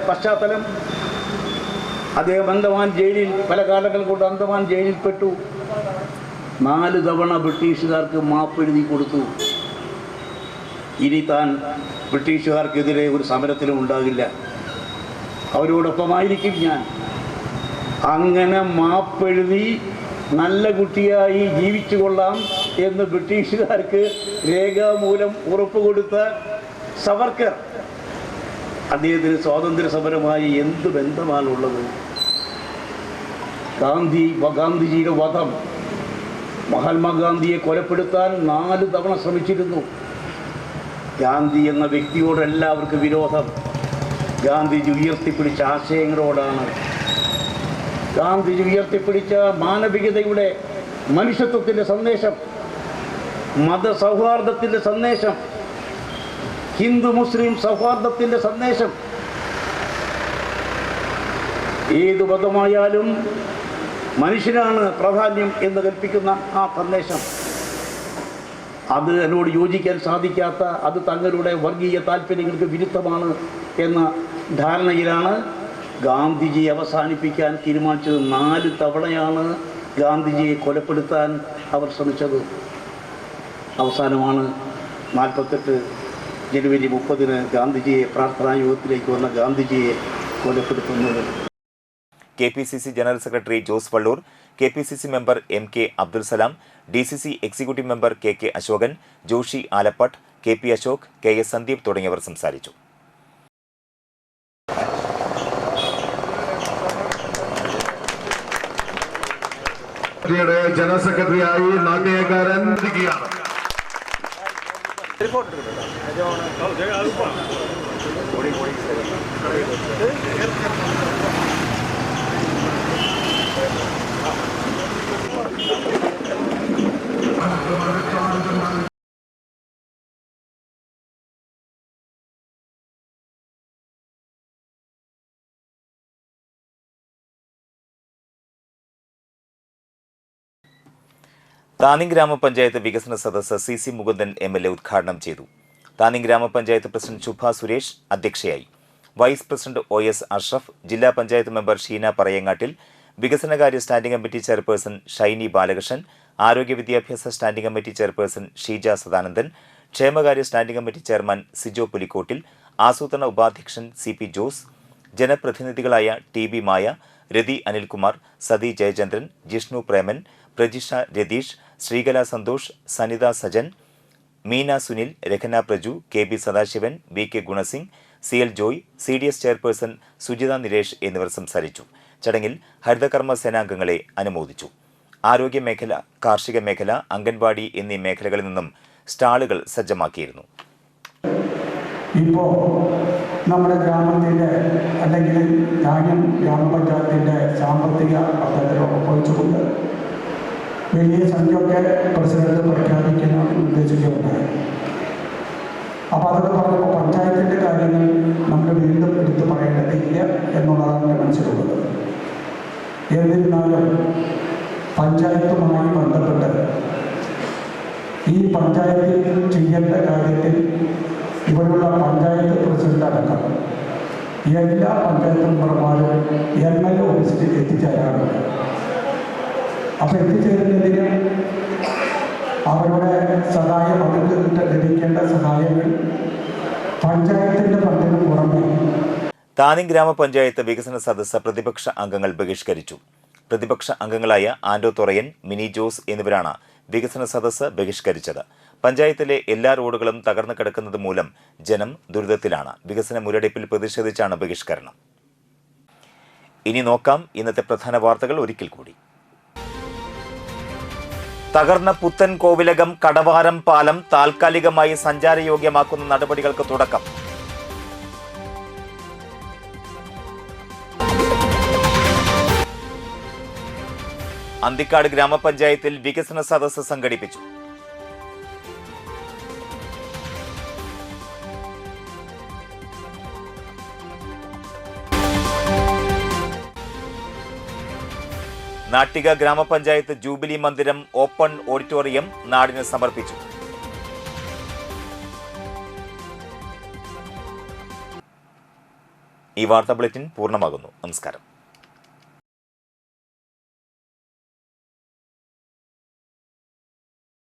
പശ്ചാത്തലം? അദ്ദേഹം അന്തമാൻ ജയിലിൽ പല കാലങ്ങൾ കൊണ്ട് അന്തമാൻ ജയിലിൽപ്പെട്ടു. 4 തവണ ബ്രിട്ടീഷുകാർക്ക് മാപ്പെഴുതി കൊടുത്തു. ഇനി താൻ ബ്രിട്ടീഷുകാർക്കെതിരെ ഒരു സമരത്തിലും ഉണ്ടാകില്ല, അവരോടൊപ്പമായിരിക്കും ഞാൻ. അങ്ങനെ മാപ്പെഴുതി നല്ല കുട്ടിയായി ജീവിച്ചു കൊള്ളാം എന്ന് ബ്രിട്ടീഷുകാർക്ക് രേഖാമൂലം ഉറപ്പ് കൊടുത്ത സവർക്കർ, അദ്ദേഹത്തിന് സ്വാതന്ത്ര്യ സമരമായി എന്ത് ബന്ധമാണുള്ളത്? ഗാന്ധിജിയുടെ വധം, മഹാത്മാഗാന്ധിയെ കൊലപ്പെടുത്താൻ 4 തവണ ശ്രമിച്ചിരുന്നു. ഗാന്ധി എന്ന വ്യക്തിയോട് എല്ലാവർക്കും വിരോധം ഗാന്ധിജി ഉയർത്തിപ്പിടിച്ച ആശയങ്ങളോടാണ്. ഗാന്ധിജി ഉയർത്തിപ്പിടിച്ച മാനവികതയുടെ, മനുഷ്യത്വത്തിൻ്റെ സന്ദേശം, മതസൗഹാർദ്ദത്തിൻ്റെ സന്ദേശം, ഹിന്ദു മുസ്ലിം സൗഹാർദ്ദത്തിൻ്റെ സന്ദേശം, ഏതു മതമായാലും മനുഷ്യനാണ് പ്രാധാന്യം എന്ന് കൽപ്പിക്കുന്ന ആ സന്ദേശം, അത് എന്നോട് യോജിക്കാൻ സാധിക്കാത്ത, അത് തങ്ങളുടെ വർഗീയ താല്പര്യങ്ങൾക്ക് വിരുദ്ധമാണ് എന്ന ധാരണയിലാണ് ഗാന്ധിജിയെ അവസാനിപ്പിക്കാൻ തീരുമാനിച്ചത്. 4 തവണയാണ് ഗാന്ധിജിയെ കൊലപ്പെടുത്താൻ അവർ ശ്രമിച്ചത്. അവസാനമാണ് 48 ജനുവരി 30 ഗാന്ധിജിയെ, പ്രാർത്ഥനാ യോഗത്തിലേക്ക് വന്ന ഗാന്ധിജിയെ കൊലപ്പെടുത്തുന്നത്. KPCC general secretary Jose Valloor, KPCC member MK Abdul Salam, DCC executive member KK Ashokan, Joshy Alappatt, KP Ashok, KS Sandeep തുടങ്ങിയവർ സംസാരിച്ചു. ജനറൽ സെക്രട്ടറിയായി നാട്യകാരൻ താന്നി ഗ്രാമപഞ്ചായത്ത് വികസന സദസ്സ് CC മുകുന്ദൻ MLA ഉദ്ഘാടനം ചെയ്തു. താന്നി ഗ്രാമപഞ്ചായത്ത് പ്രസിഡന്റ് ശുഭ സുരേഷ് അധ്യക്ഷയായി. വൈസ് പ്രസിഡന്റ് OS അഷ്റഫ്, ജില്ലാ പഞ്ചായത്ത് മെമ്പർ ഷീന പറയങ്ങാട്ടിൽ, വികസനകാര്യ standing committee chairperson Shiny Balakrishnan, ആരോഗ്യ വിദ്യാഭ്യാസ standing committee chairperson Sheeja Sadanandan, ക്ഷേമകാര്യ standing committee chairman Sijo Pulikkottil, ആസൂത്രണ ഉപാധ്യക്ഷൻ CP ജോസ്, ജനപ്രതിനിധികളായ TB Maya, Rathi Anilkumar, Sathi Jayachandran, Jishnu Preman, Prajisha Ratheesh, Sreekala Santhosh, Sanitha Sajan, Meena Sunil, Rakhana Praju, KB Sadasivan, BK Gunasingh, CL Joy, CDS chairperson Sujitha Niresh എന്നിവർ സംസാരിച്ചു. ചടങ്ങിൽ ഹരിതകർമ്മ സേനാംഗങ്ങളെ അനുമോദിച്ചു. ആരോഗ്യ മേഖല, കാർഷിക മേഖല, അംഗൻവാടി എന്നീ മേഖലകളിൽ നിന്നും സ്റ്റാളുകൾ സജ്ജമാക്കിയിരുന്നു. ഇപ്പോൾ നമ്മുടെ ഗ്രാമത്തിൻ്റെ അല്ലെങ്കിൽ കാഞ്ഞം ഗ്രാമപഞ്ചായത്തിൻ്റെ സാമ്പത്തിക പദ്ധതി ഒപ്പുവെച്ചുകൊണ്ട് വലിയ സംഖ്യയൊക്കെ പ്രസിഡന്റ് പ്രഖ്യാപിക്കാൻ ഉദ്ദേശിക്കുകയുണ്ടായി. അപ്പോൾ അതൊക്കെ പറഞ്ഞപ്പോൾ പഞ്ചായത്തിൻ്റെ കാര്യങ്ങൾ നമ്മൾ വീണ്ടും എടുത്തു പറയേണ്ടതില്ല എന്നുള്ളതാണ് എൻ്റെ മനസ്സിലുള്ളത്. എന്നിരുന്നാലും പഞ്ചായത്തുമായി ബന്ധപ്പെട്ട് ഈ പഞ്ചായത്തിൽ ചെയ്യേണ്ട കാര്യത്തിൽ ഇവിടെയുള്ള പഞ്ചായത്ത് പ്രസിഡന്റ് അടക്കം എല്ലാ പഞ്ചായത്ത് മെമ്പർമാരും MLA ഓഫീസിൽ എത്തിച്ചേരാറുണ്ട്. അപ്പോൾ എത്തിച്ചേരുന്നതിന് അവരുടെ സഹായം, അവർക്ക് ലഭിക്കേണ്ട സഹായങ്ങൾ പഞ്ചായത്തിൻ്റെ ഫണ്ടിന് പുറമെ. താന്നി ഗ്രാമപഞ്ചായത്ത് വികസന സദസ്സ് പ്രതിപക്ഷ അംഗങ്ങൾ ബഹിഷ്കരിച്ചു. പ്രതിപക്ഷ അംഗങ്ങളായ ആൻഡോ തൊറയൻ, മിനി ജോസ് എന്നിവരാണ് വികസന സദസ്സ് ബഹിഷ്കരിച്ചത്. പഞ്ചായത്തിലെ എല്ലാ റോഡുകളും തകർന്നു കിടക്കുന്നത് മൂലം ജനം ദുരിതത്തിലാണ്. വികസന മുരടിപ്പിൽ പ്രതിഷേധിച്ചാണ് ബഹിഷ്കരണം. ഇനി നോക്കാം ഇന്നത്തെ പ്രധാന വാർത്തകൾ ഒരിക്കൽ കൂടി. തകർന്ന പുത്തൻ കോവിലകം കടവാരം പാലം താൽക്കാലികമായി സഞ്ചാരയോഗ്യമാക്കുന്ന നടപടികൾക്ക് തുടക്കം. അന്തിക്കാട് ഗ്രാമപഞ്ചായത്തിൽ വികസന സദസ്സ് സംഘടിപ്പിച്ചു. നാട്ടിക ഗ്രാമപഞ്ചായത്ത് ജൂബിലി മന്ദിരം ഓപ്പൺ ഓഡിറ്റോറിയം നാടിന് സമർപ്പിച്ചു. ഈ വാർത്താ ബുള്ളറ്റിൻ പൂർണ്ണമാകുന്നു. നമസ്കാരം.